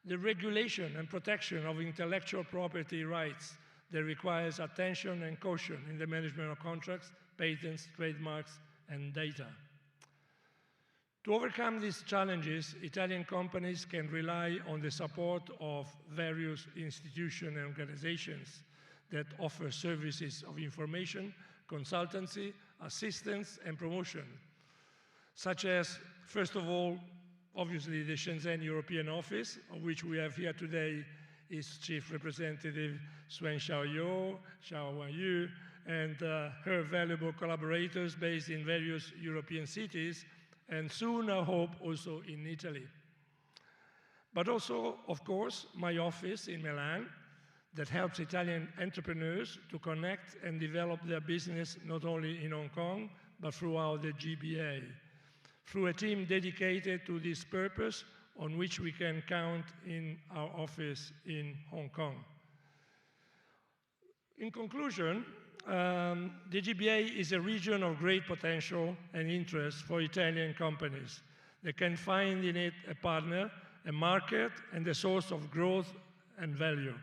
The regulation and protection of intellectual property rights that requires attention and caution in the management of contracts, patents, trademarks, and data. To overcome these challenges, Italian companies can rely on the support of various institutions and organizations that offer services of information, consultancy, assistance, and promotion, such as, first of all, obviously the Shenzhen European office, of which we have here today its chief representative, Swen Xiaoyu, Xiao Wanyu, and her valuable collaborators based in various European cities, and soon, I hope, also in Italy. But also, of course, my office in Milan that helps Italian entrepreneurs to connect and develop their business not only in Hong Kong, but throughout the GBA, through a team dedicated to this purpose on which we can count in our office in Hong Kong. In conclusion, the GBA is a region of great potential and interest for Italian companies. They can find in it a partner, a market, and a source of growth and value.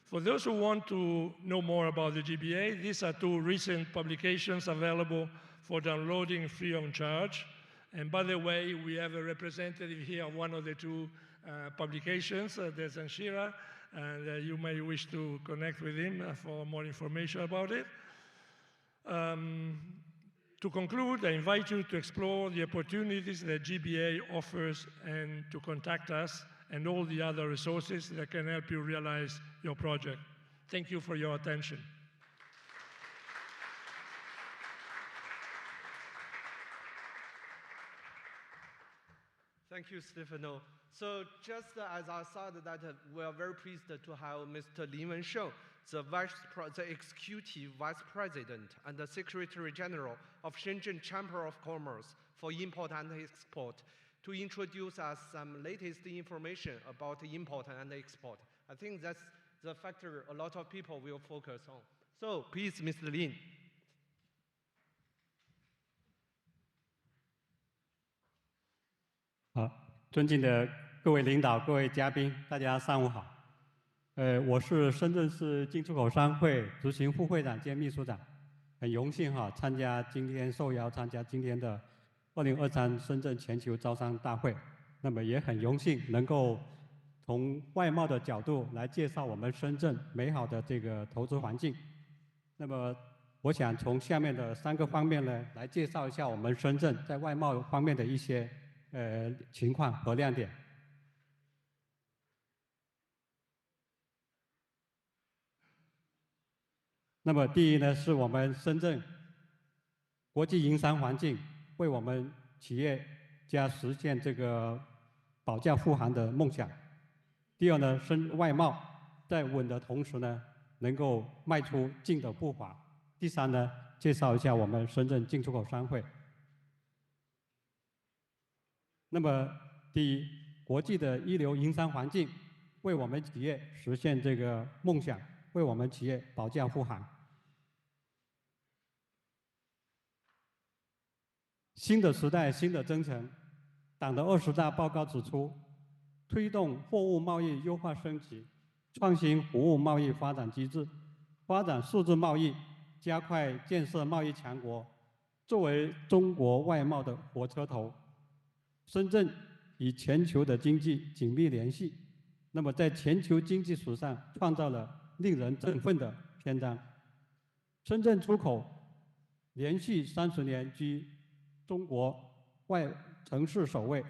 For those who want to know more about the GBA, these are two recent publications available for downloading free of charge. And by the way, we have a representative here of one of the two publications, there's Anshira, and you may wish to connect with him for more information about it. To conclude, I invite you to explore the opportunities that GBA offers and to contact us and all the other resources that can help you realize your project. Thank you for your attention. Thank you, Stefano. So just as I said that we are very pleased to have Mr. Lin Wensheng, the Executive Vice President and the Secretary General of Shenzhen Chamber of Commerce for Import and Export, to introduce us some latest information about import and export. I think that's the factor a lot of people will focus on. So please, Mr. Lin.尊敬的各位领导、各位嘉宾，大家上午好。我是深圳市进出口商会执行副会长兼秘书长，很荣幸受邀参加今天的2023深圳全球招商大会。那么也很荣幸能够从外贸的角度来介绍我们深圳美好的这个投资环境。那么我想从下面的3个方面呢，来介绍一下我们深圳在外贸方面的一些情况和亮点。那么第一呢，是我们深圳国际营商环境为我们企业家实现这个保驾护航的梦想。第二呢，外贸在稳的同时呢，能够迈出进的步伐。第三呢，介绍一下我们深圳进出口商会。那么第一，国际的一流营商环境为我们企业实现这个梦想，为我们企业保驾护航。新的时代，新的征程。党的20大报告指出，推动货物贸易优化升级，创新服务贸易发展机制，发展数字贸易，加快建设贸易强国。作为中国外贸的火车头，深圳与全球的经济紧密联系，那么在全球经济史上创造了令人振奋的篇章。深圳出口连续30年居中国外城市首位，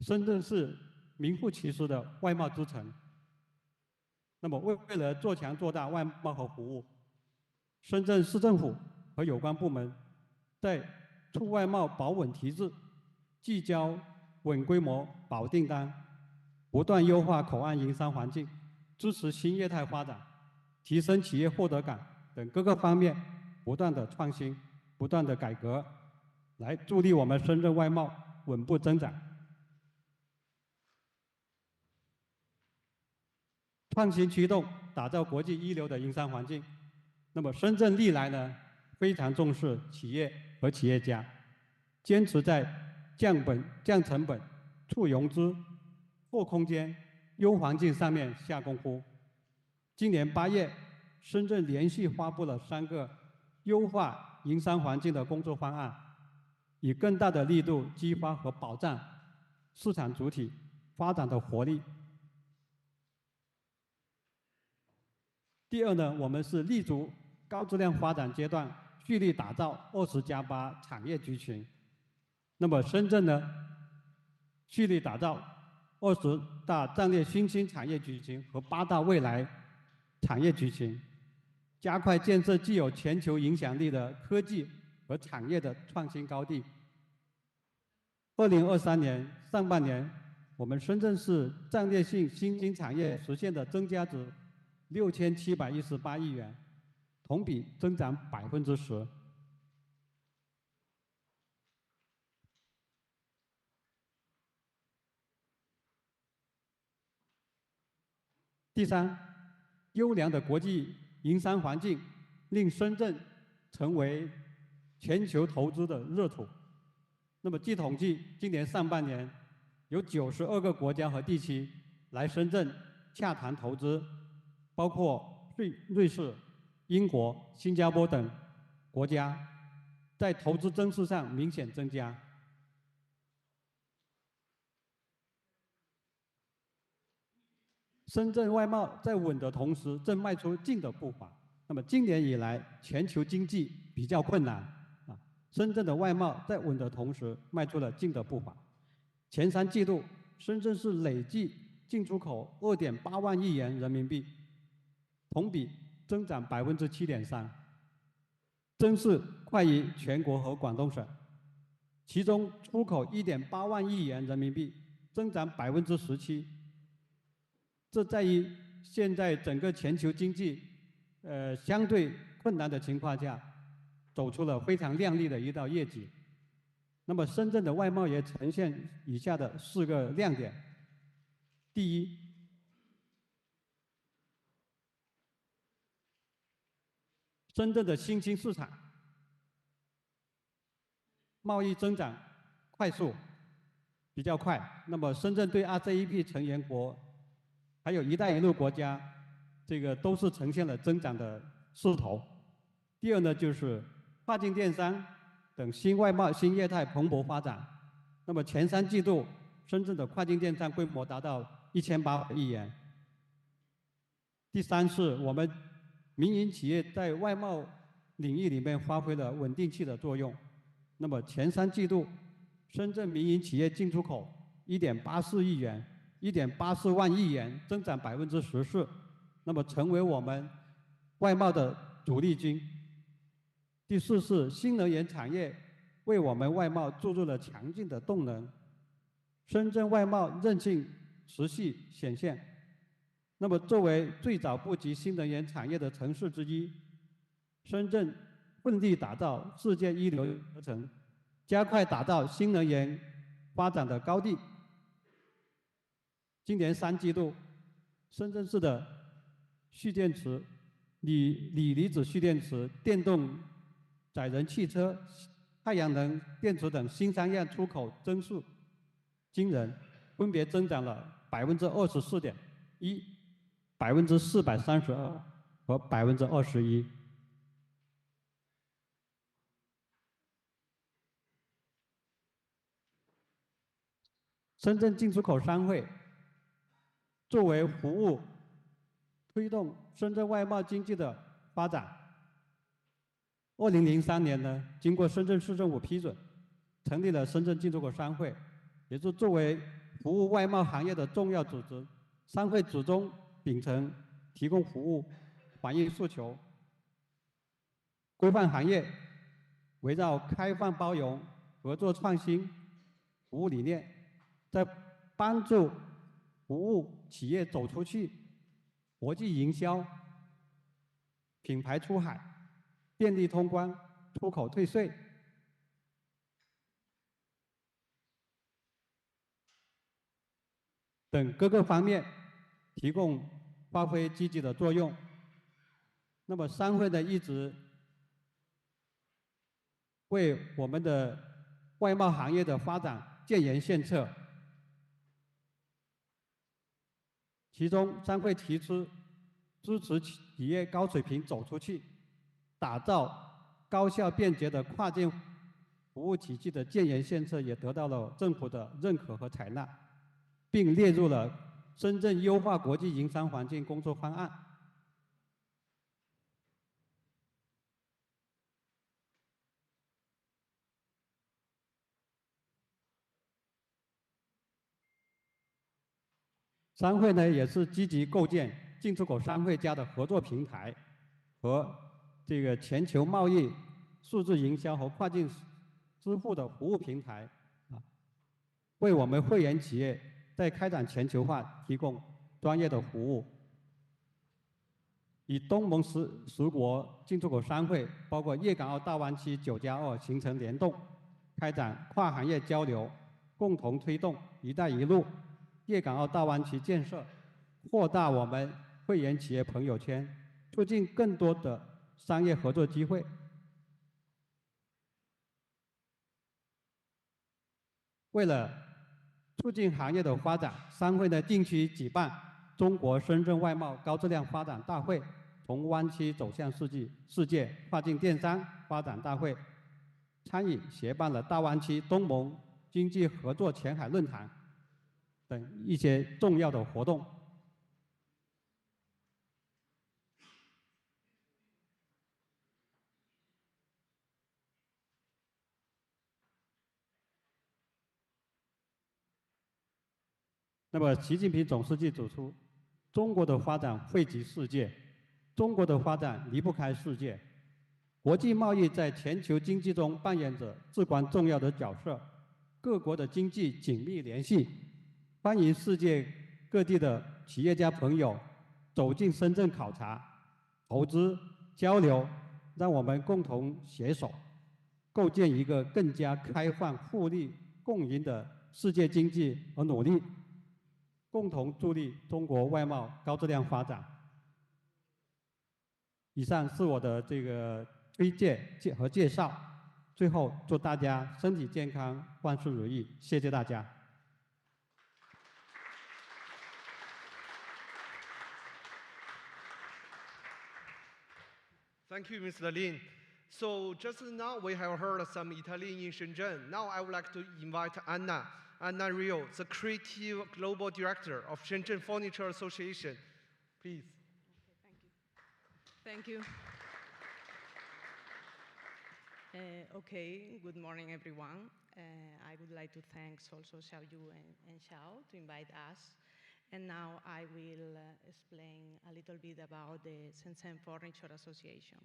深圳是名副其实的外贸之城。那么为了做强做大外贸和服务，深圳市政府和有关部门在促外贸保稳提质、聚焦稳规模保订单，不断优化口岸营商环境，支持新业态发展，提升企业获得感等各个方面不断的创新、不断的改革，来助力我们深圳外贸稳步增长。创新驱动，打造国际一流的营商环境。那么深圳历来呢非常重视企业和企业家，坚持在降成本、促融资、拓空间、优环境上面下功夫。今年8月，深圳连续发布了3个优化营商环境的工作方案，以更大的力度激发和保障市场主体发展的活力。第二呢，我们是立足高质量发展阶段，蓄力打造20+8产业集群。那么深圳呢，蓄力打造20大战略新兴产业集群和8大未来产业集群，加快建设具有全球影响力的科技和产业的创新高地。2023年上半年，我们深圳市战略性新兴产业实现的增加值6718亿元，同比增长10%。第三，优良的国际营商环境令深圳成为全球投资的热土。那么据统计，今年上半年有92个国家和地区来深圳洽谈投资，包括瑞士、英国、新加坡等国家，在投资增速上明显增加。深圳外贸在稳的同时，正迈出进的步伐。那么今年以来，全球经济比较困难啊，深圳的外贸在稳的同时，迈出了进的步伐。前3季度，深圳市累计进出口2.8万亿元人民币，同比增长7.3%，增势快于全国和广东省。其中出口1.8万亿元人民币，增长17%。这在于现在整个全球经济相对困难的情况下，走出了非常亮丽的一道业绩。那么深圳的外贸也呈现以下的4个亮点。第一，深圳的新兴市场贸易增长快速，比较快。那么深圳对 RCEP 成员国还有一带一路国家，这个都是呈现了增长的势头。第二呢，就是跨境电商等新外贸新业态蓬勃发展。那么前3季度，深圳的跨境电商规模达到1800亿元。第三是我们民营企业在外贸领域里面发挥了稳定器的作用。那么前3季度，深圳民营企业进出口1.84亿元，1.84万亿元，增长14%。那么成为我们外贸的主力军。第四是新能源产业为我们外贸注入了强劲的动能，深圳外贸韧性持续显现。那么，作为最早布局新能源产业的城市之一，深圳奋力打造世界一流合成，加快打造新能源发展的高地。今年3季度，深圳市的蓄电池、锂离子蓄电池、电动载人汽车、太阳能电池等新三样出口增速惊人，分别增长了24.1%、432%和21%。深圳进出口商会作为服务推动深圳外贸经济的发展。2003年呢，经过深圳市政府批准，成立了深圳进出口商会，也是作为服务外贸行业的重要组织。商会始终秉承提供服务、反映诉求、规范行业，围绕开放包容、合作创新服务理念，在帮助服务企业走出去、国际营销、品牌出海、便利通关、出口退税等各个方面发挥积极的作用。那么商会呢，一直为我们的外贸行业的发展建言献策。其中，商会提出支持企业高水平走出去，打造高效便捷的跨境服务体系的建言献策也得到了政府的认可和采纳，并列入了深圳优化国际营商环境工作方案。商会呢，也是积极构建进出口商会家的合作平台和这个全球贸易、数字营销和跨境支付的服务平台为我们会员企业在开展全球化提供专业的服务。与东盟10国进出口商会，包括粤港澳大湾区9+2形成联动，开展跨行业交流，共同推动“一带一路”粤港澳大湾区建设，扩大我们会员企业朋友圈，促进更多的商业合作机会。为了促进行业的发展，商会呢定期举办中国深圳外贸高质量发展大会、从湾区走向世界跨境电商发展大会，参与协办了大湾区东盟经济合作前海论坛等一些重要的活动。那么，习近平总书记指出，中国的发展惠及世界，中国的发展离不开世界。国际贸易在全球经济中扮演着至关重要的角色，各国的经济紧密联系。欢迎世界各地的企业家朋友走进深圳考察、投资、交流，让我们共同携手，构建一个更加开放、互利共赢的世界经济，而努力共同助力中国外贸高质量发展。以上是我的这个推荐和介绍。最后，祝大家身体健康，万事如意，谢谢大家。Thank you, Mr. Lin. So just now we have heard some Italian in Shenzhen. Now I would like to invite Anna Rio, the Creative Global Director of Shenzhen Furniture Association. Please. Thank you. Okay, good morning, everyone. I would like to thank also Xiaoyu and Xiao to invite us. And now I will explain a little bit about the Shenzhen Furniture Association.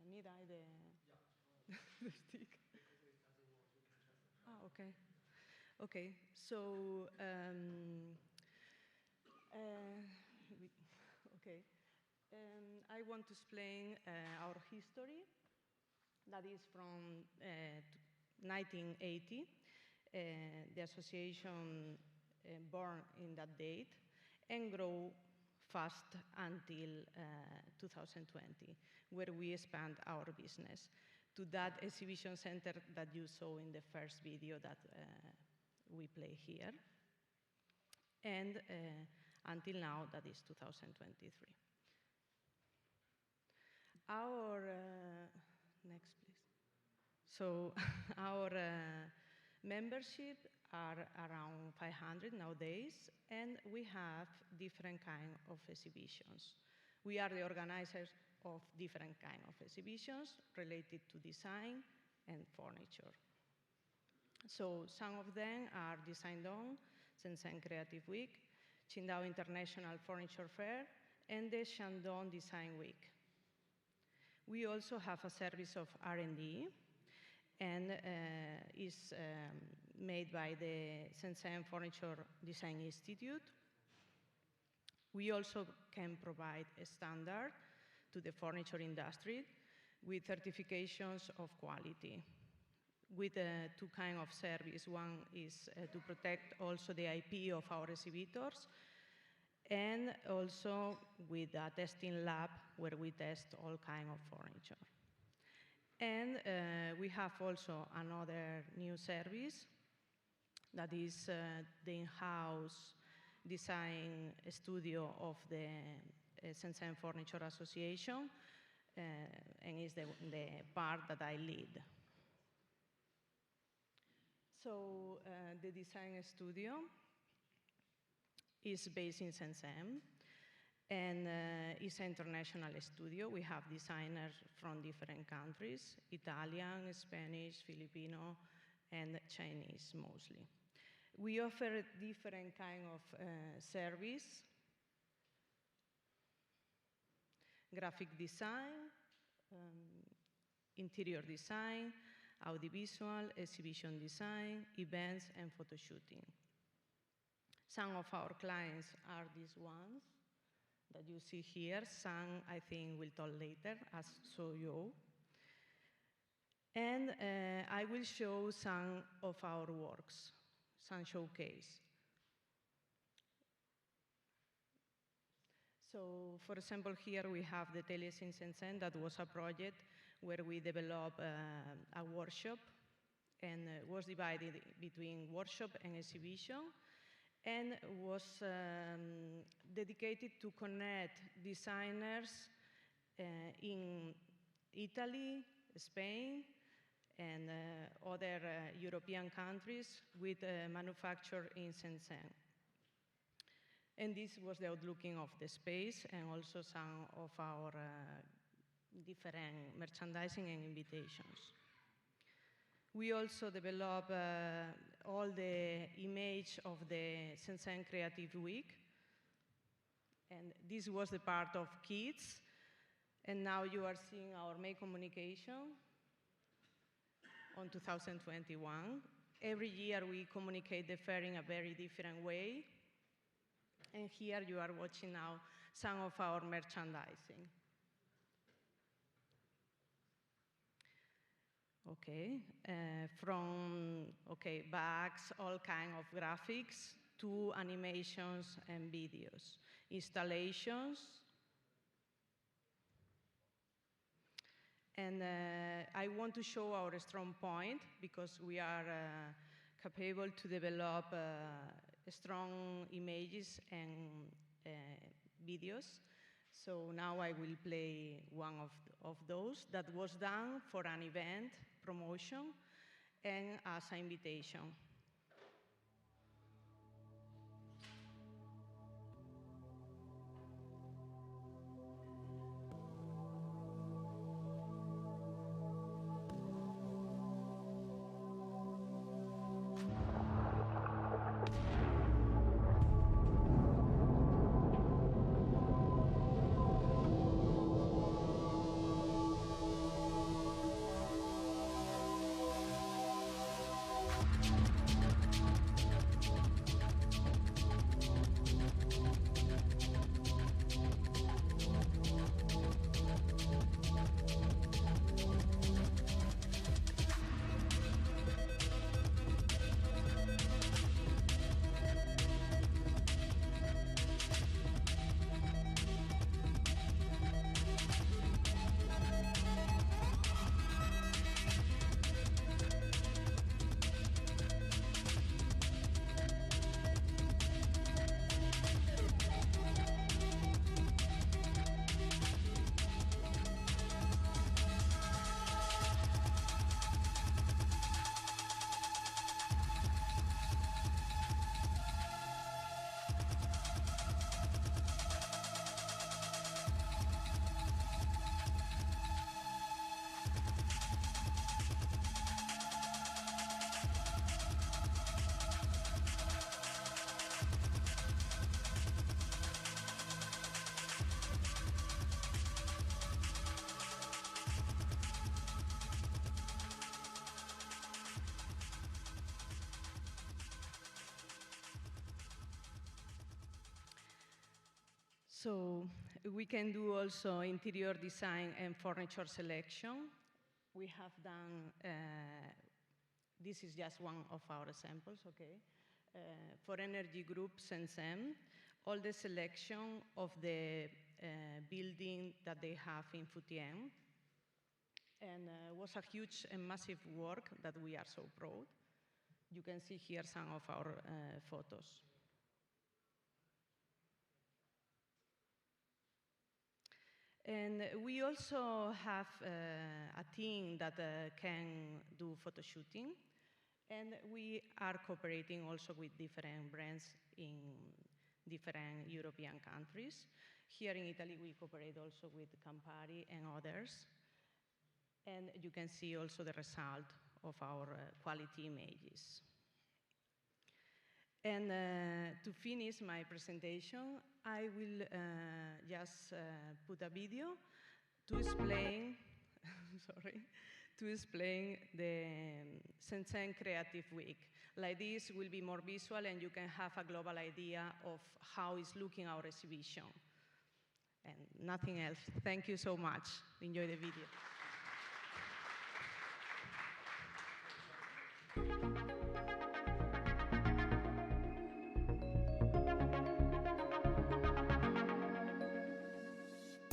Need I the stick? Ah, okay. Okay, so I want to explain our history. That is from 1980. The association born in that date and grow fast until 2020, where we expand our business to that exhibition center that you saw in the first video that we play here. And until now, that is 2023. Our, next please. So our membership are around 500 nowadays, and we have different kinds of exhibitions. We are the organizers of different kinds of exhibitions related to design and furniture. So some of them are Design Dome, Shenzhen Creative Week, Qingdao International Furniture Fair, and the Shandong Design Week. We also have a service of R&D, and is made by the Shenzhen Furniture Design Institute. We also can provide a standard to the furniture industry with certifications of quality, with two kinds of service. One is to protect also the IP of our exhibitors, and also with a testing lab where we test all kinds of furniture. And we have also another new service that is the in-house design studio of the Shenzhen Furniture Association, and is the part that I lead. So the design studio is based in Shenzhen, and it's an international studio. We have designers from different countries, Italian, Spanish, Filipino, and Chinese mostly. We offer different kind of service, graphic design, interior design, audiovisual, exhibition design, events, and photo shooting. Some of our clients are these ones that you see here. Some, I think, will talk later, as so you. And I will show some of our works, some showcase. So, for example, here we have the Ateliers in Shenzhen. That was a project where we developed a workshop, and was divided between workshop and exhibition, and was dedicated to connect designers in Italy, Spain, and other European countries with manufacture in Shenzhen. And this was the outlooking of the space, and also some of our different merchandising and invitations. We also develop all the image of the Shenzhen Creative Week, and this was the part of kids, and now you are seeing our main communication on 2021. Every year we communicate the fair in a very different way, and here you are watching now some of our merchandising. Okay, from bags, all kinds of graphics, to animations and videos, installations, and I want to show our strong point, because we are capable to develop strong images and videos. So now I will play one of those that was done for an event promotion and as an invitation. So we can do also interior design and furniture selection. We have done, this is just one of our samples, okay? For energy group Shenzhen, all the selection of the building that they have in Futian. And was a huge and massive work that we are so proud. You can see here some of our photos. And we also have a team that can do photo shooting. And we are cooperating also with different brands in different European countries. Here in Italy, we cooperate also with Campari and others. And you can see also the result of our quality images. And to finish my presentation, I will just put a video to explain, sorry, to explain the Shenzhen Creative Week. Like this will be more visual and you can have a global idea of how is looking our exhibition. And nothing else. Thank you so much. Enjoy the video.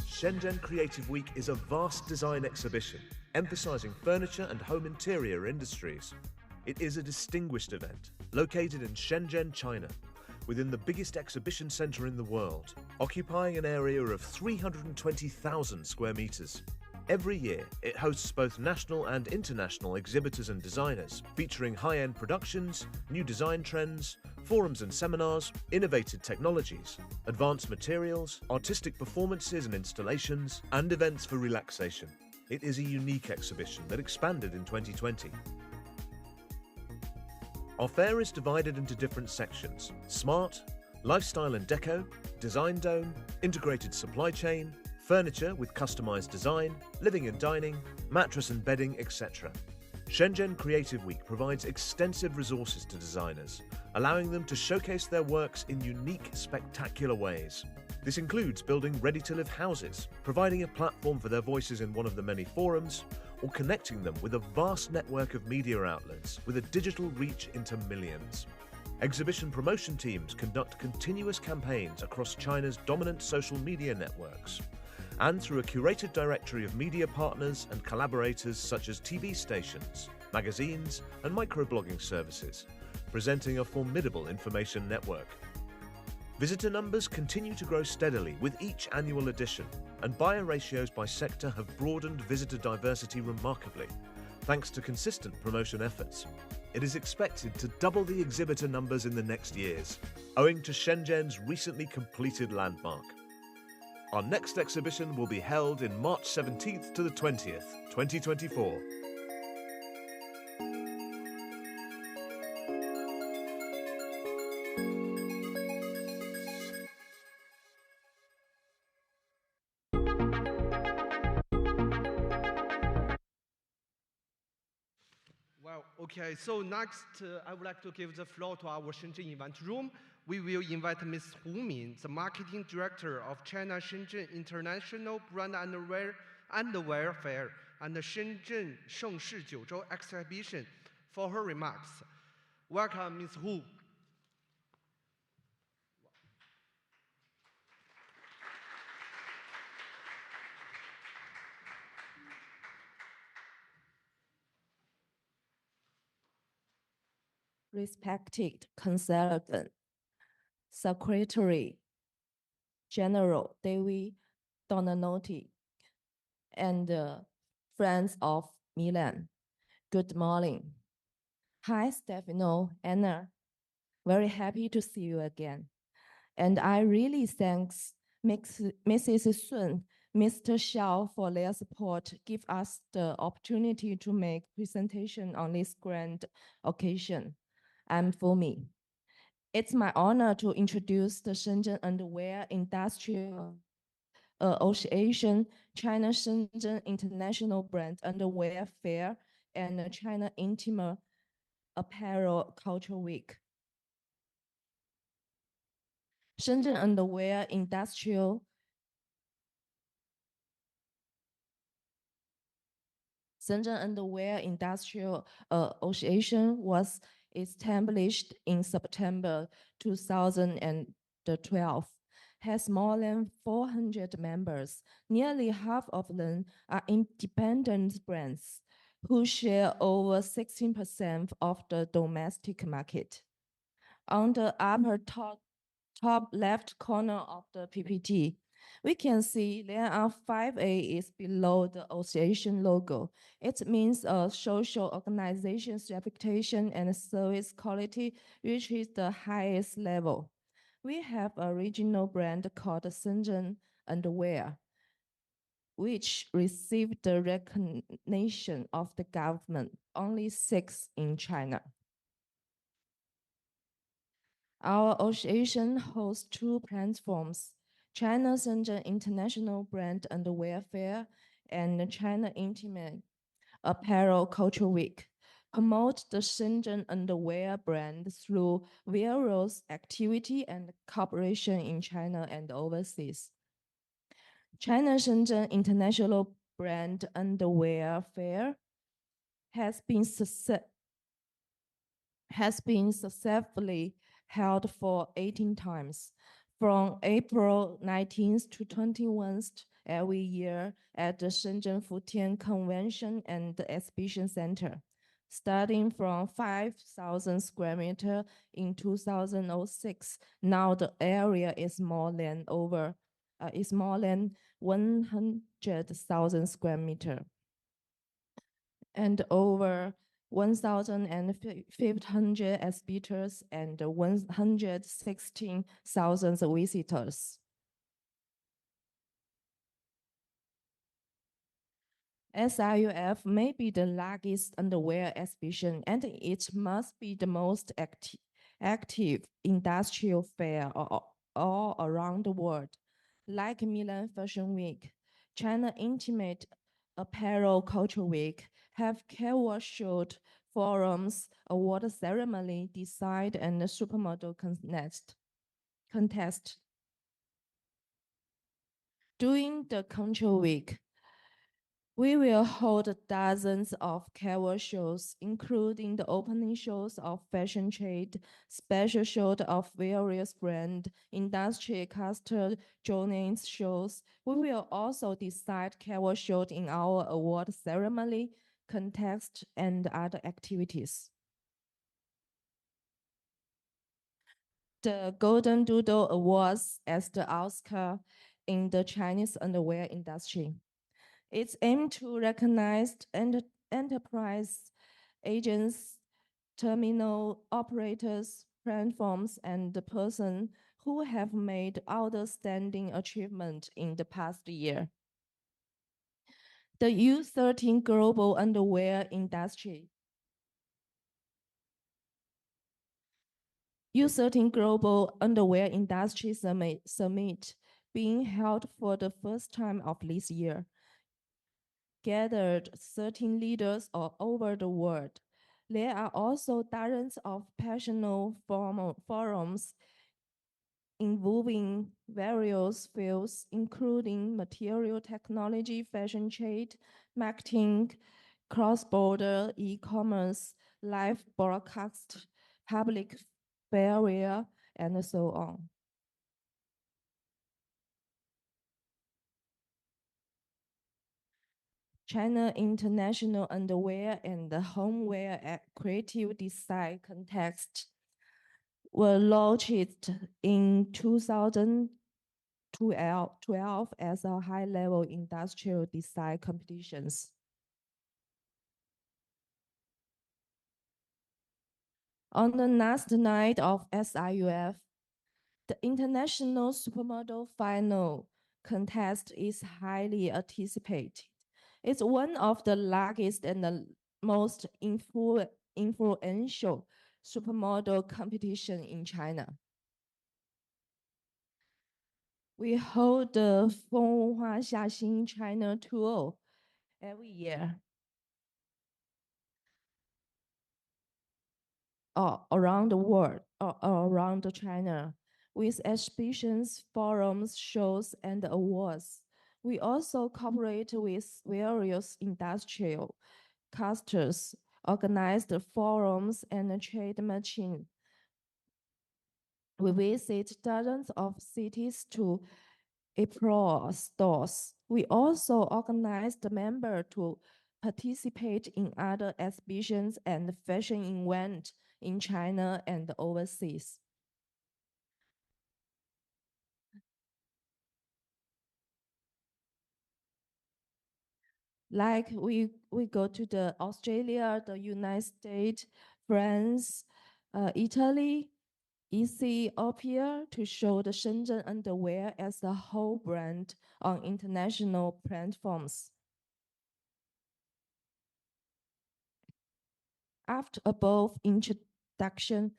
Shenzhen Creative Week is a vast design exhibition, emphasizing furniture and home interior industries. It is a distinguished event, located in Shenzhen, China, within the biggest exhibition center in the world, occupying an area of 320,000 square meters. Every year, it hosts both national and international exhibitors and designers, featuring high-end productions, new design trends, forums and seminars, innovative technologies, advanced materials, artistic performances and installations, and events for relaxation. It is a unique exhibition that expanded in 2020. Our fair is divided into different sections: smart, lifestyle and deco, design dome, integrated supply chain, furniture with customized design, living and dining, mattress and bedding, etc. Shenzhen Creative Week provides extensive resources to designers, allowing them to showcase their works in unique, spectacular ways. This includes building ready-to-live houses, providing a platform for their voices in one of the many forums, or connecting them with a vast network of media outlets with a digital reach into millions. Exhibition promotion teams conduct continuous campaigns across China's dominant social media networks, and through a curated directory of media partners and collaborators such as TV stations, magazines, and microblogging services, presenting a formidable information network. Visitor numbers continue to grow steadily with each annual edition, and buyer ratios by sector have broadened visitor diversity remarkably, thanks to consistent promotion efforts. It is expected to double the exhibitor numbers in the next years, owing to Shenzhen's recently completed landmark. Our next exhibition will be held in March 17th to the 20th, 2024. Well, okay, so next I would like to give the floor to our Shenzhen event room. We will invite Ms. Hu Min, the marketing director of China Shenzhen International Brand and Welfare and the Shenzhen Shengshi Jiuzhou exhibition for her remarks. Welcome, Ms. Hu. Respected Consultant, Secretary General David Donanotti, and friends of Milan, good morning. Hi, Stefano, Anna. Very happy to see you again. And I really thanks Mrs. Sun, Mr. Xiao for their support, give us the opportunity to make presentation on this grand occasion. I'm Fumi. It's my honor to introduce the Shenzhen Underwear Industrial Association, China Shenzhen International Brand Underwear Fair, and China Intimate Apparel Culture Week. Shenzhen Underwear Industrial Shenzhen Underwear Industrial Association was established in September 2012, has more than 400 members. Nearly half of them are independent brands who share over 16% of the domestic market. On the upper top left corner of the PPT, we can see there are 5A is below the association logo. It means a social organization's reputation and service quality reaches the highest level. We have a regional brand called Shenzhen Underwear, which received the recognition of the government, only 6 in China. Our association hosts 2 platforms, China Shenzhen International Brand Underwear Fair and China Intimate Apparel Culture Week. Promote the Shenzhen Underwear brand through various activity and cooperation in China and overseas. China Shenzhen International Brand Underwear Fair has been successfully held for 18 times, from April 19th to 21st every year at the Shenzhen Futian Convention and Exhibition Center. Starting from 5,000 square meters in 2006, now the area is more than 100,000 square meters and over 1,500 exhibitors and 116,000 visitors. SIUF may be the largest underwear exhibition, and it must be the most active industrial fair all around the world. Like Milan Fashion Week, China Intimate Apparel Culture Week, have car show, forums, award ceremony, design, and supermodel contest. During the Culture Week, we will hold dozens of car shows, including the opening shows of fashion trade, special shows of various brand, industry cluster joining shows. We will also decide car shows in our award ceremony, contest, and other activities. The Golden Doodle Awards as the Oscar in the Chinese underwear industry. It's aimed to recognize enterprise agents, terminal operators, platforms, and the person who have made outstanding achievement in the past year. The U13 Global Underwear Industry. U13 Global Underwear Industry Summit being held for the first time of this year gathered 13 leaders all over the world. There are also dozens of passionate forums involving various fields, including material technology, fashion trade, marketing, cross-border e-commerce, live broadcast, public barrier, and so on. China International Underwear and the Homeware at Creative Design Contest were launched in 2012 as a high-level industrial design competitions. On the last night of SIUF, the International Supermodel Final contest is highly anticipated. It's one of the largest and the most influential supermodel competition in China. We hold the Fenghua Xiaxin China Tour every year. Around the world, or around China. with exhibitions, forums, shows, and awards. We also cooperate with various industrial clusters, organized forums, and trade machines. We visit dozens of cities to explore stores. We also organized members to participate in other exhibitions and fashion events in China and overseas. Like we go to the Australia, the United States, France, Italy, Ethiopia to show the Shenzhen underwear as a whole brand on international platforms. After above introduction,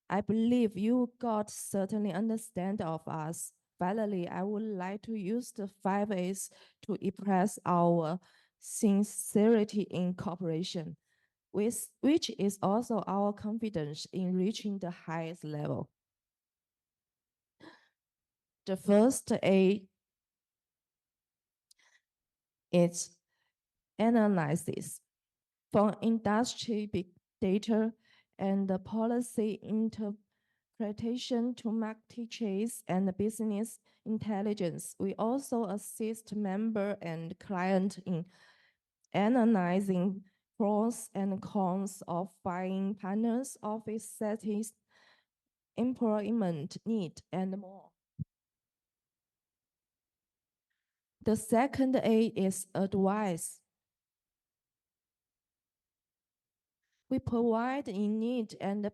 I believe you got certainly understand of us. Finally, I would like to use the 5 A's to express our sincerity in cooperation, which is also our confidence in reaching the highest level. The first A is analysis. From industry big data and the policy interpretation to market trace and business intelligence, we also assist member and client in analyzing pros and cons of buying partners, office settings, employment need, and more. The second A is advice. We provide in need and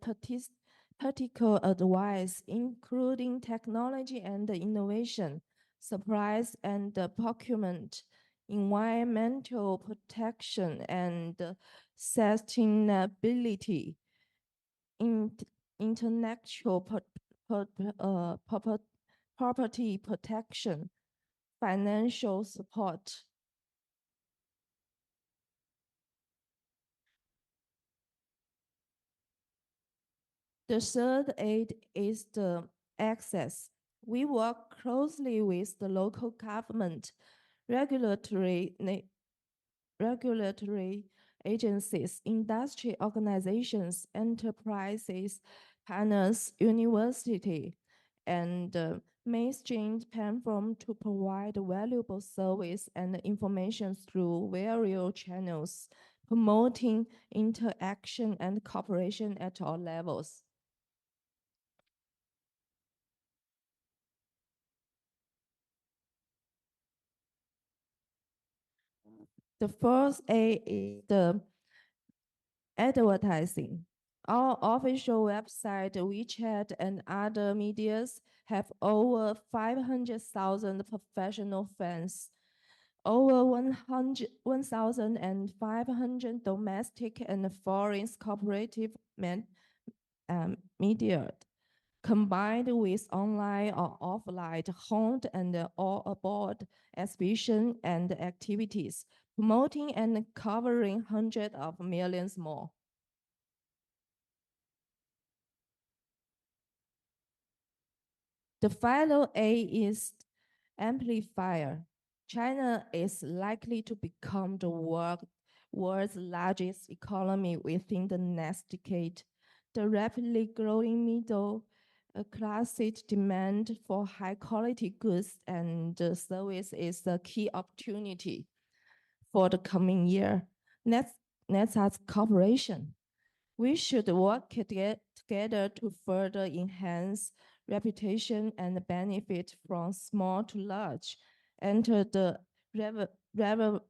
practical advice, including technology and innovation, supplies and procurement, environmental protection and sustainability, intellectual property protection, financial support. The third aid is the access. We work closely with the local government, regulatory agencies, industry organizations, enterprises, partners, university, and mainstream platform to provide valuable service and information through various channels, promoting interaction and cooperation at all levels. The first A is the advertising. Our official website, WeChat, and other medias have over 500,000 professional fans, over 1,500 domestic and foreign cooperative media, combined with online or offline honed and all aboard exhibition and activities, promoting and covering hundreds of millions more. The final A is amplifier. China is likely to become the world's largest economy within the next decade. The rapidly growing middle class's demand for high quality goods and service is a key opportunity for the coming year. Next us cooperation. We should work together to further enhance reputation and benefit from small to large, enter the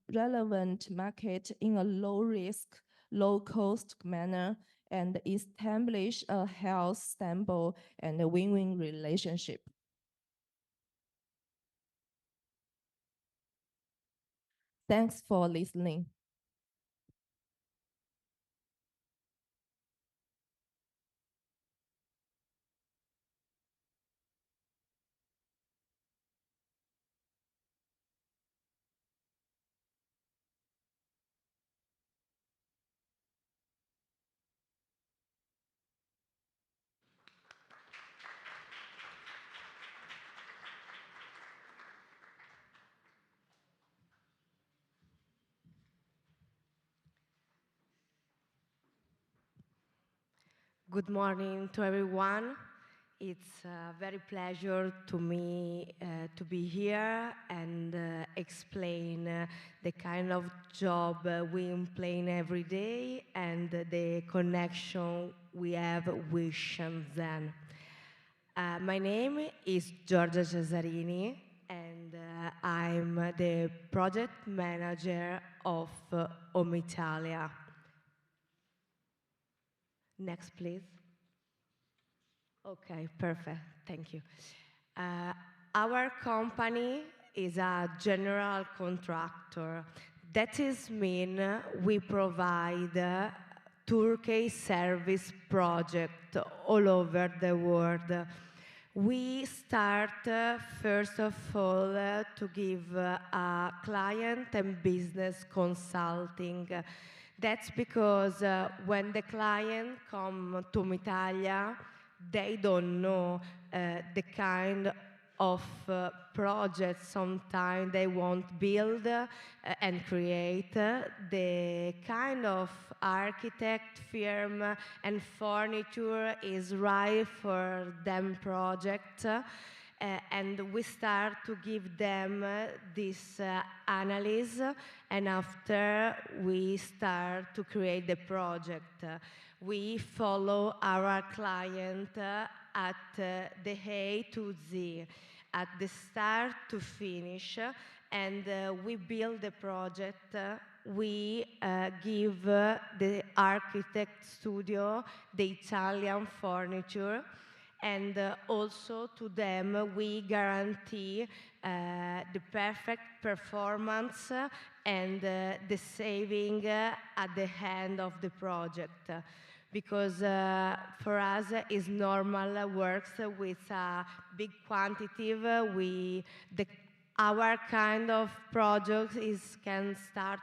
relevant market in a low risk, low cost manner, and establish a health, stable, and a win-win relationship. Thanks for listening. Good morning to everyone. It's a very pleasure to me to be here and explain the kind of job we play every day and the connection we have with Shenzhen. My name is Giorgia Cesarini, and I'm the project manager of Home Italia. Next, please. Okay, perfect. Thank you. Our company is a general contractor. That is mean we provide turnkey service project all over the world. We start first of all to give a client and business consulting. That's because when the client come to Italia, they don't know the kind of projects sometimes they want build and create, the kind of architect firm and furniture is right for them project. And we start to give them this analysis, and after we start to create the project. We follow our client at the A to Z, at the start to finish, and we build the project. We give the architect studio the Italian furniture, and also to them we guarantee the perfect performance and the saving at the end of the project. Because for us it's normal works with a big quantity. Our kind of project can start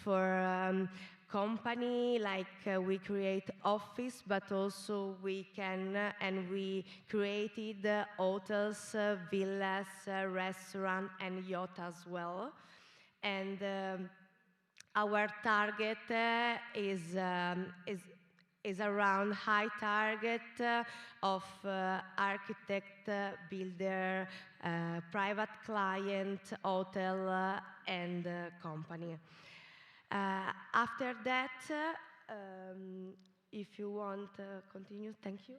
for company, like we create office, but also we can and we created hotels, villas, restaurant, and yacht as well. And our target is around high target of architect, builder, private client, hotel, and company. After that, if you want to continue, thank you.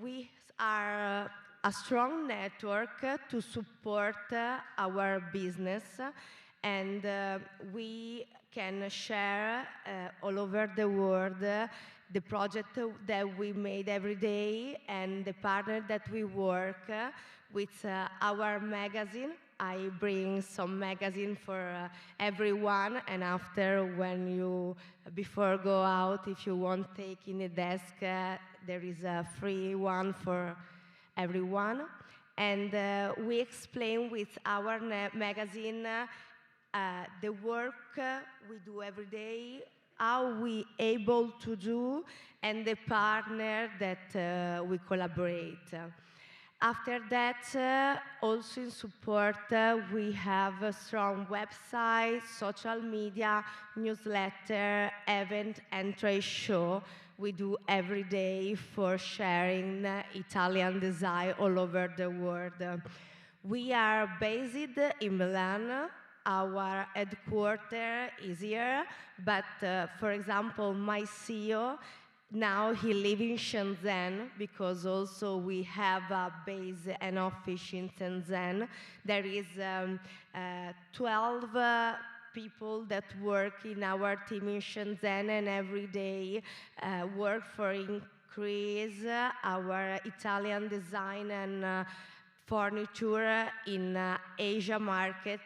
We are a strong network to support our business, and we can share all over the world the project that we made every day and the partner that we work with our magazine. I bring some magazine for everyone, and after before go out, if you want take in the desk, there is a free one for everyone. And we explain with our magazine the work we do every day, how we able to do, and the partner that we collaborate. After that, also in support, we have a strong website, social media, newsletter, event, and trade show we do every day for sharing Italian design all over the world. We are based in Milan. Our headquarters is here, but for example, my CEO, now he lives in Shenzhen, because also we have a base and office in Shenzhen. There is 12 people that work in our team in Shenzhen, and every day work for increase our Italian design and furniture in Asia market,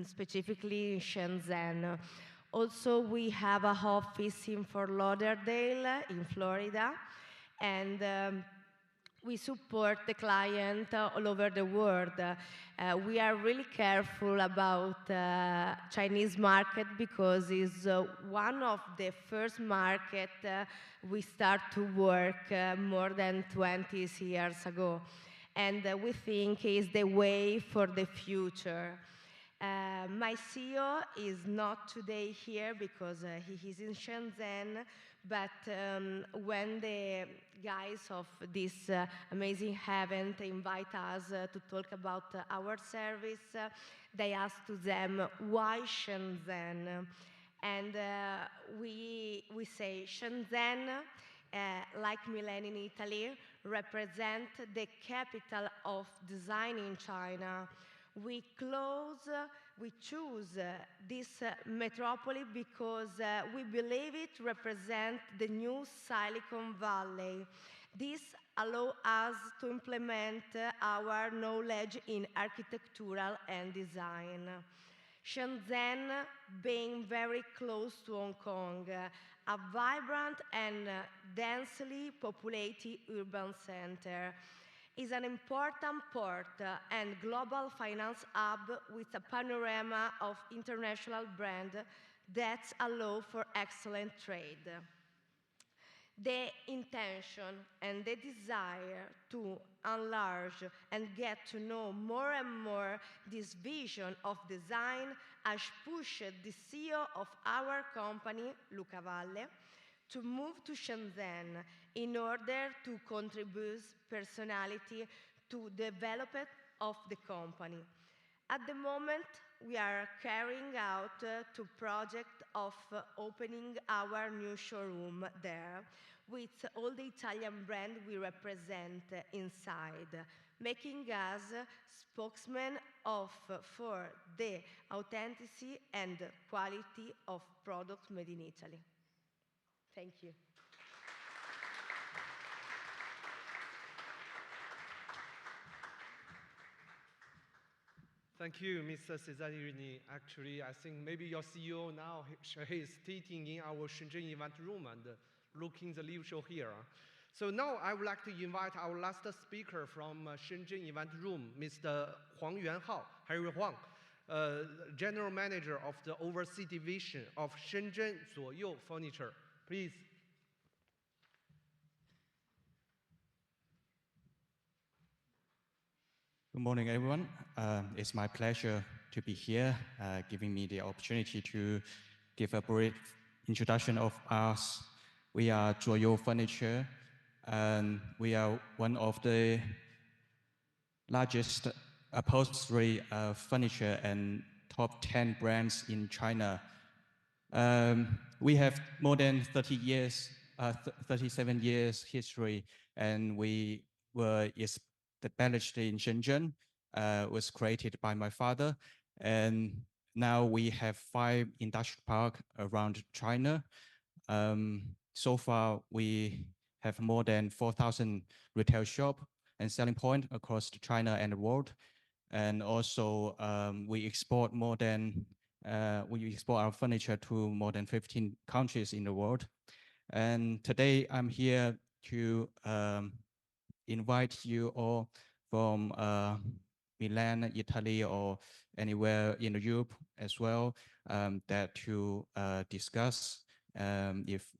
specifically in Shenzhen. Also, we have an office in Fort Lauderdale in Florida, and we support the client all over the world. We are really careful about Chinese market, because it's one of the first market we start to work more than 20 years ago. And we think is the way for the future. My CEO is not today here because he is in Shenzhen, But when the guys of this amazing event invite us to talk about our service, they ask to them, why Shenzhen? And we say Shenzhen, like Milan in Italy, represent the capital of design in China. We choose this metropolis because we believe it represents the new Silicon Valley. This allows us to implement our knowledge in architectural and design. Shenzhen, being very close to Hong Kong, a vibrant and densely populated urban center, is an important port and global finance hub with a panorama of international brands that allow for excellent trade. The intention and the desire to enlarge and get to know more and more this vision of design has pushed the CEO of our company, Luca Valle, to move to Shenzhen in order to contribute personality to the development of the company. At the moment, we are carrying out two projects of opening our new showroom there with all the Italian brands we represent inside, making us spokesmen for the authenticity and quality of products made in Italy. Thank you. Thank you, Mr. Cesarini. Actually, I think maybe your CEO now, he is sitting in our Shenzhen event room and looking the live show here. So now I would like to invite our last speaker from Shenzhen event room, Mr. Huang Yuanhao, Harry Huang, General Manager of the Overseas Division of Shenzhen Zuoyou Furniture. Please. Good morning, everyone. It's my pleasure to be here, giving me the opportunity to give a brief introduction of us. We are Zuoyou Furniture, and we are one of the largest upholstery furniture and top 10 brands in China. We have more than 37 years history, and we were established in Shenzhen, was created by my father. And now we have 5 industrial parks around China. So far, we have more than 4,000 retail shops and selling points across China and the world. And also, we export our furniture to more than 15 countries in the world. And today, I'm here to invite you all from Milan, Italy, or anywhere in Europe as well, that to discuss if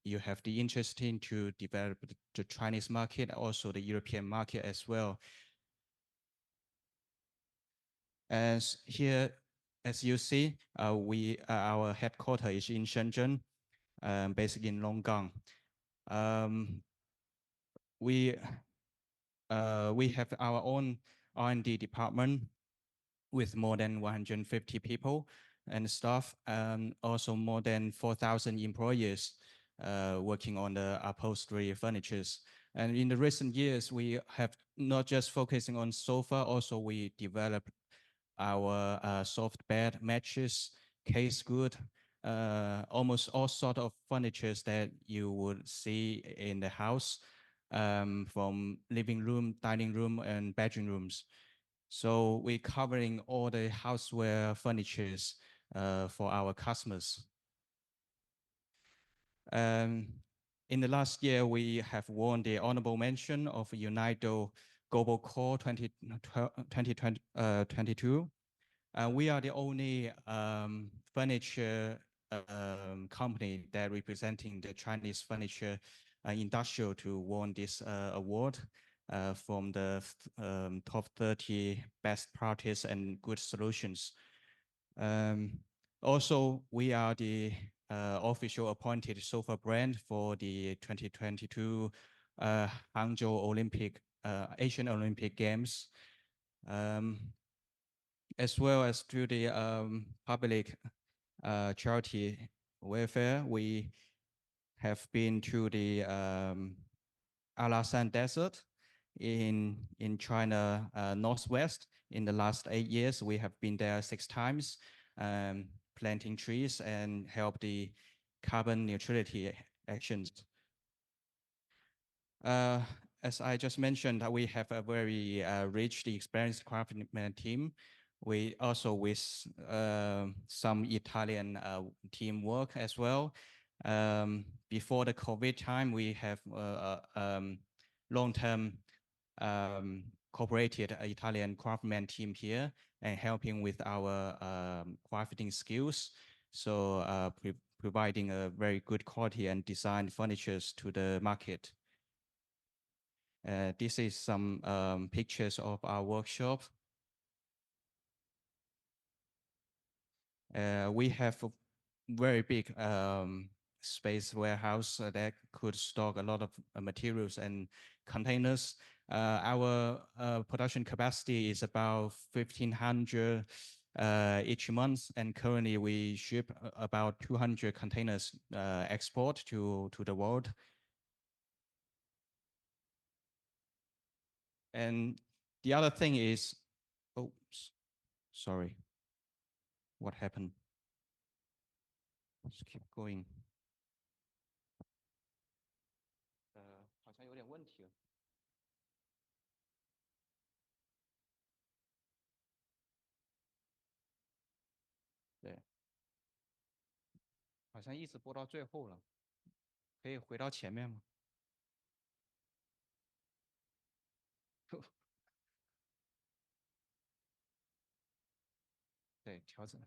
you have the interest in to develop the Chinese market, also the European market as well. As here, as you see, our headquarters is in Shenzhen, based in Longgang. We have our own R&D department with more than 150 people and staff, and also more than 4,000 employees working on the upholstery furnitures. And in the recent years, we have not just focusing on sofa, also we developed our soft bed, mattress, case good, almost all sort of furnitures that you would see in the house, from living room, dining room, and bedroom rooms. So we're covering all the houseware furnitures for our customers. In the last year, we have won the honorable mention of UNIDO Global Core 2022. We are the only furniture company that representing the Chinese furniture industrial to won this award from the top 30 best practice and good solutions. Also, we are the official appointed sofa brand for the 2022 Hangzhou Olympic Asian Olympic Games, as well as through the public charity welfare. We have been to the Alasan Desert in China Northwest. In the last 8 years, we have been there 6 times, planting trees and help the carbon neutrality actions. As I just mentioned, we have a very rich, experienced craftsman team. We also with some Italian teamwork as well. Before the COVID time, we have long-term cooperated Italian craftsman team here and helping with our crafting skills. So providing a very good quality and design furnitures to the market. This is some pictures of our workshop. We have a very big space warehouse that could stock a lot of materials and containers. Our production capacity is about 1,500 each month, and currently we ship about 200 containers export to the world. And the other thing is, oh, sorry, what happened? Let's keep going. 好像有点问题了。对，好像一直播到最后了，可以回到前面吗？对，调整。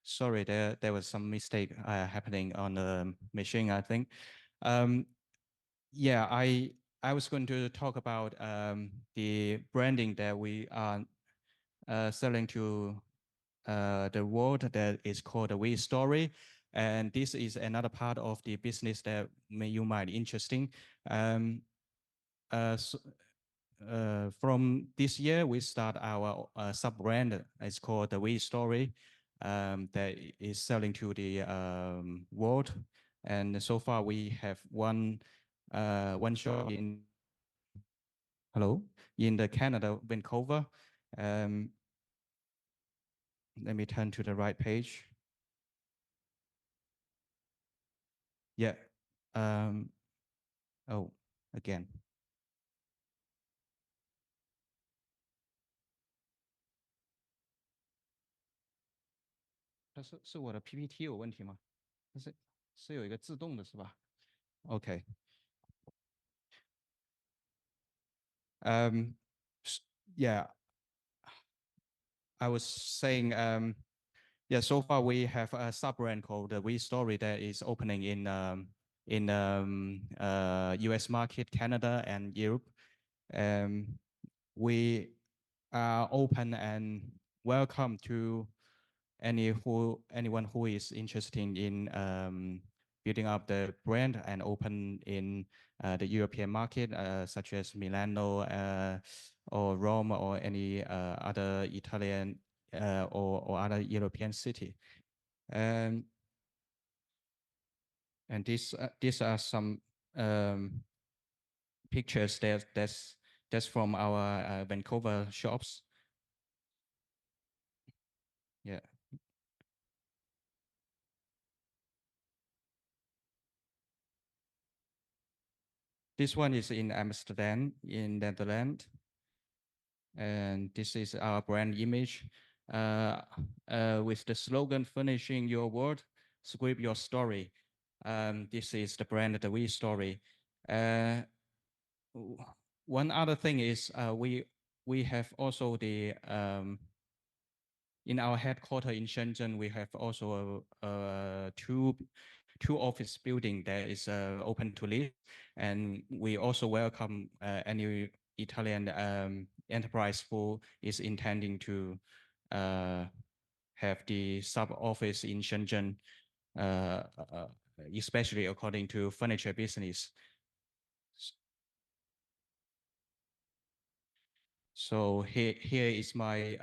Sorry, there was some mistake happening on the machine, I think. Yeah, I was going to talk about the branding that we are selling to the world that is called the We Story. And this is another part of the business that you might be interesting. From this year, we start our sub-brand. It's called the We Story, that is selling to the world. And so far, we have one shop in the Canada, Vancouver. Let me turn to the right page. Yeah. Oh, again. 是我的 PPT 有问题吗？是有一个自动的是吧 ？OK。Yeah. I was saying, yeah, so far we have a sub-brand called the We Story that is opening in US market, Canada, and Europe. We are open and welcome to anyone who is interested in building up the brand and open in the European market, such as Milano or Rome or any other Italian or other European city. And these are some pictures that's from our Vancouver shops. Yeah. This one is in Amsterdam, in Netherlands. And this is our brand image with the slogan, "Finishing your word, script your story." This is the brand, the We Story. One other thing is we have also the in our headquarters in Shenzhen, we have also two office building that is open to lease, and we also welcome any Italian enterprise who is intending to have the sub office in Shenzhen. especially according to furniture business. So here is my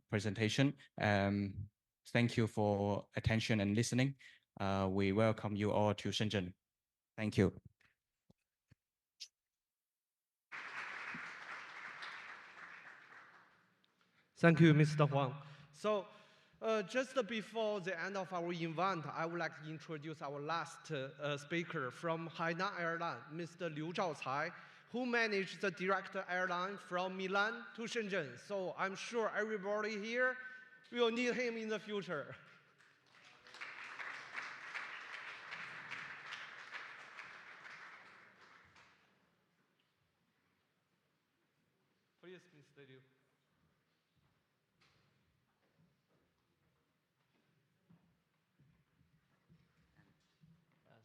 presentation. Thank you for attention and listening. We welcome you all to Shenzhen. Thank you. Thank you, Mr. Huang. So just before the end of our event, I would like to introduce our last speaker from Hainan Airline, Mr. Liu Zhaocai, who managed the direct airline from Milan to Shenzhen. So I'm sure everybody here will need him in the future. Please, Mr. Liu.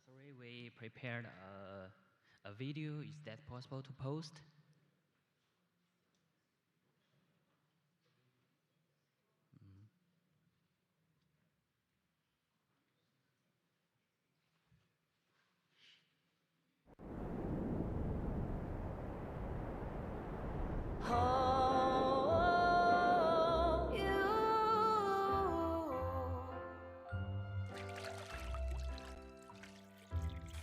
Sorry, we prepared a video. Is that possible to post?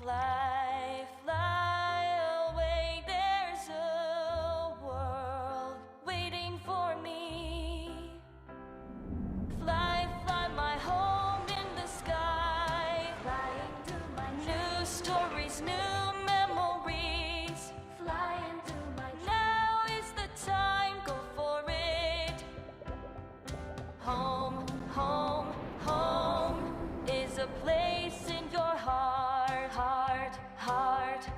Fly, fly away, there's a world waiting for me. Fly, fly my home in the sky. Flying to my new stories, new memories. Flying to my now is the time, go for it. Home, home, home is a place in your heart, heart, heart.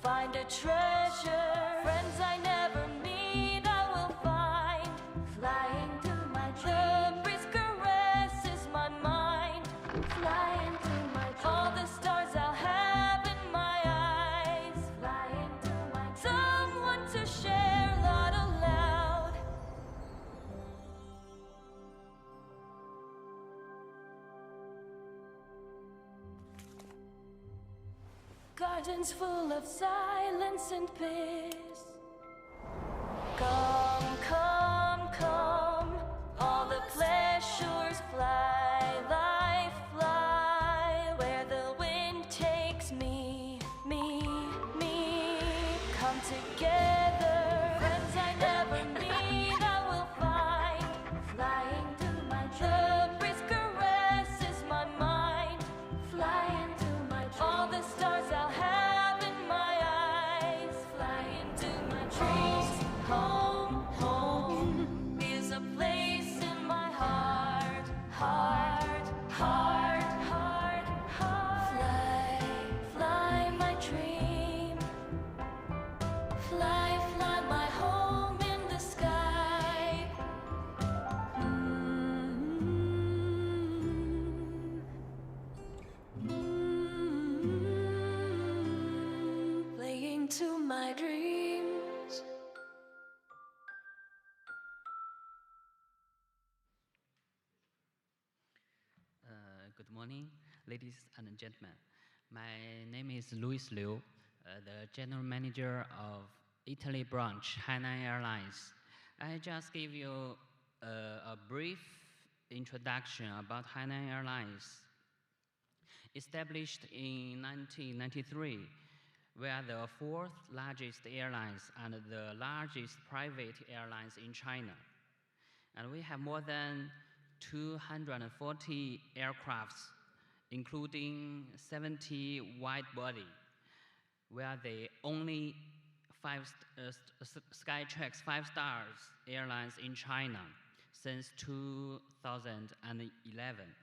Find a treasure, friends I never meet, I will find. Flying to my dream, the breeze caresses my mind. Flying to my dream, all the stars I'll have in my eyes. Flying to my dream, someone to share, loud aloud. Gardens full of silence and peace. Come, come, come. All the pleasures fly, life fly. Where the wind takes me, me, me. Come together, friends I never meet, I will find. Flying to my dream, the breeze caresses my mind. Flying to my dream, all the stars I'll have in my eyes. Flying to my dreams, home, home is a place in my heart, heart, heart, heart, heart. Fly, fly my dream. Fly, fly my home in the sky. Playing to my dreams. Good morning, ladies and gentlemen. My name is Luis Liu, the General Manager of Italy branch, Hainan Airlines. I just give you a brief introduction about Hainan Airlines. Established in 1993, we are the fourth largest airlines and the largest private airlines in China. And we have more than 240 aircrafts, including 70 wide-body. We are the only Skytrax 5-star airlines in China since 2011.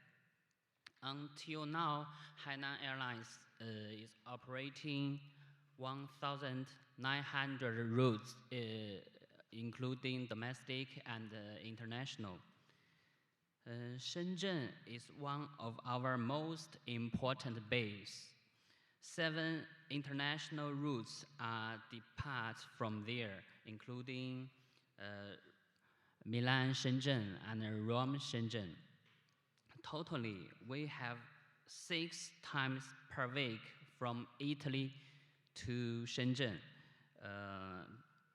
Until now, Hainan Airlines is operating 1,900 routes, including domestic and international. Shenzhen is one of our most important bases. 7 international routes depart from there, including Milan, Shenzhen, and Rome, Shenzhen. Totally, we have 6 times per week from Italy to Shenzhen.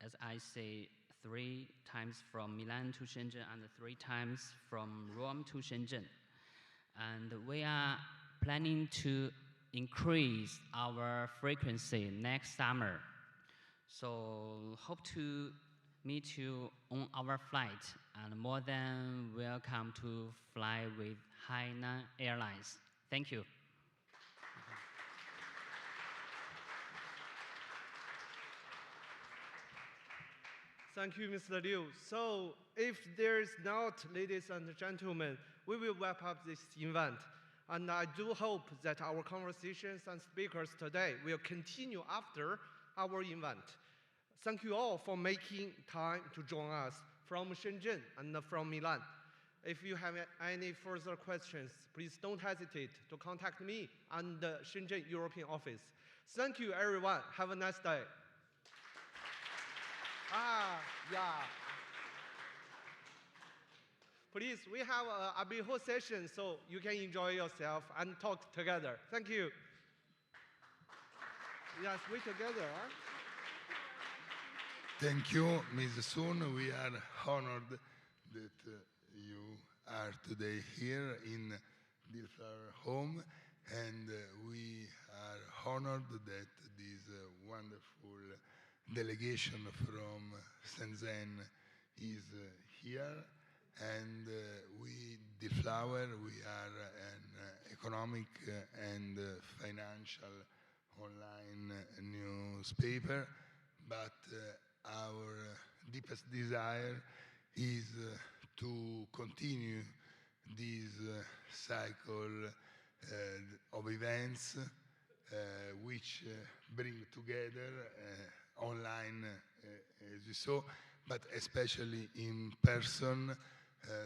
As I say, 3 times from Milan to Shenzhen and 3 times from Rome to Shenzhen. And we are planning to increase our frequency next summer. So hope to meet you on our flight, and more than welcome to fly with Hainan Airlines. Thank you. Thank you, Mr. Liu. So if there is not, ladies and gentlemen, we will wrap up this event. And I do hope that our conversations and speakers today will continue after our event. Thank you all for making time to join us from Shenzhen and from Milan. If you have any further questions, please don't hesitate to contact me and the Shenzhen European office. Thank you, everyone. Have a nice day. Yeah. Please, we have a before session so you can enjoy yourself and talk together. Thank you. Yes, we together. Huh? Thank you, Ms. Sun. We are honored that you are today here in our home, and we are honored that this wonderful delegation from Shenzhen is here, and we, the Flower, we are an economic and financial online newspaper, but our deepest desire is to continue this cycle of events which bring together online, as you saw, but especially in person,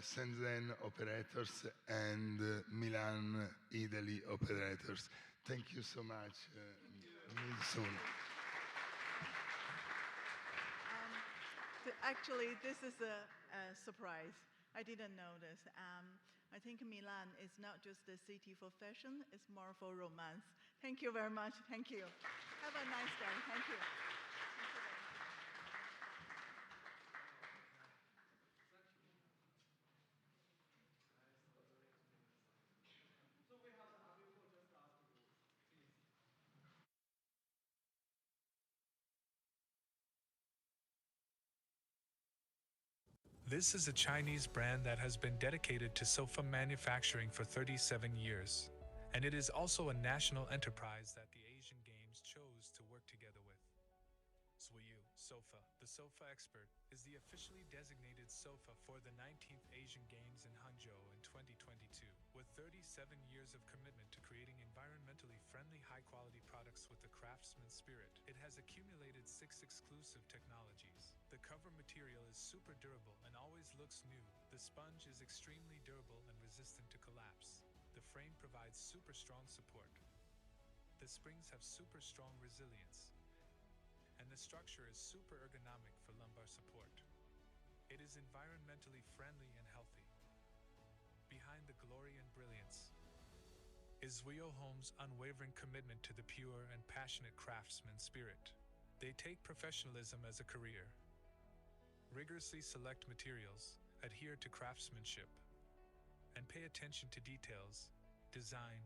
Shenzhen operators and Milan, Italy operators. Thank you so much, Ms. Sun. Actually, this is a surprise. I didn't know this. I think Milan is not just a city for fashion, it's more for romance. Thank you very much. Thank you. Have a nice day. Thank you. This is a Chinese brand that has been dedicated to sofa manufacturing for 37 years, and it is also a national enterprise that the Asian Games chose to work together with. Zuyu Sofa, the sofa expert, is the officially designated sofa for the 19th Asian Games in Hangzhou in 2022. With 37 years of commitment to creating environmentally friendly, high-quality products with the craftsman spirit, it has accumulated 6 exclusive technologies. The cover material is super durable and always looks new. The sponge is extremely durable and resistant to collapse. The frame provides super strong support. The springs have super strong resilience. And the structure is super ergonomic for lumbar support. It is environmentally friendly and healthy. Behind the glory and brilliance is Zuyu Home's unwavering commitment to the pure and passionate craftsman spirit. They take professionalism as a career, rigorously select materials, adhere to craftsmanship, and pay attention to details, design,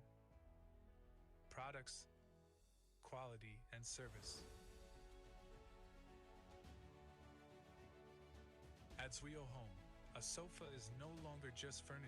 products, quality, and service. At Zuyu Home, a sofa is no longer just furniture.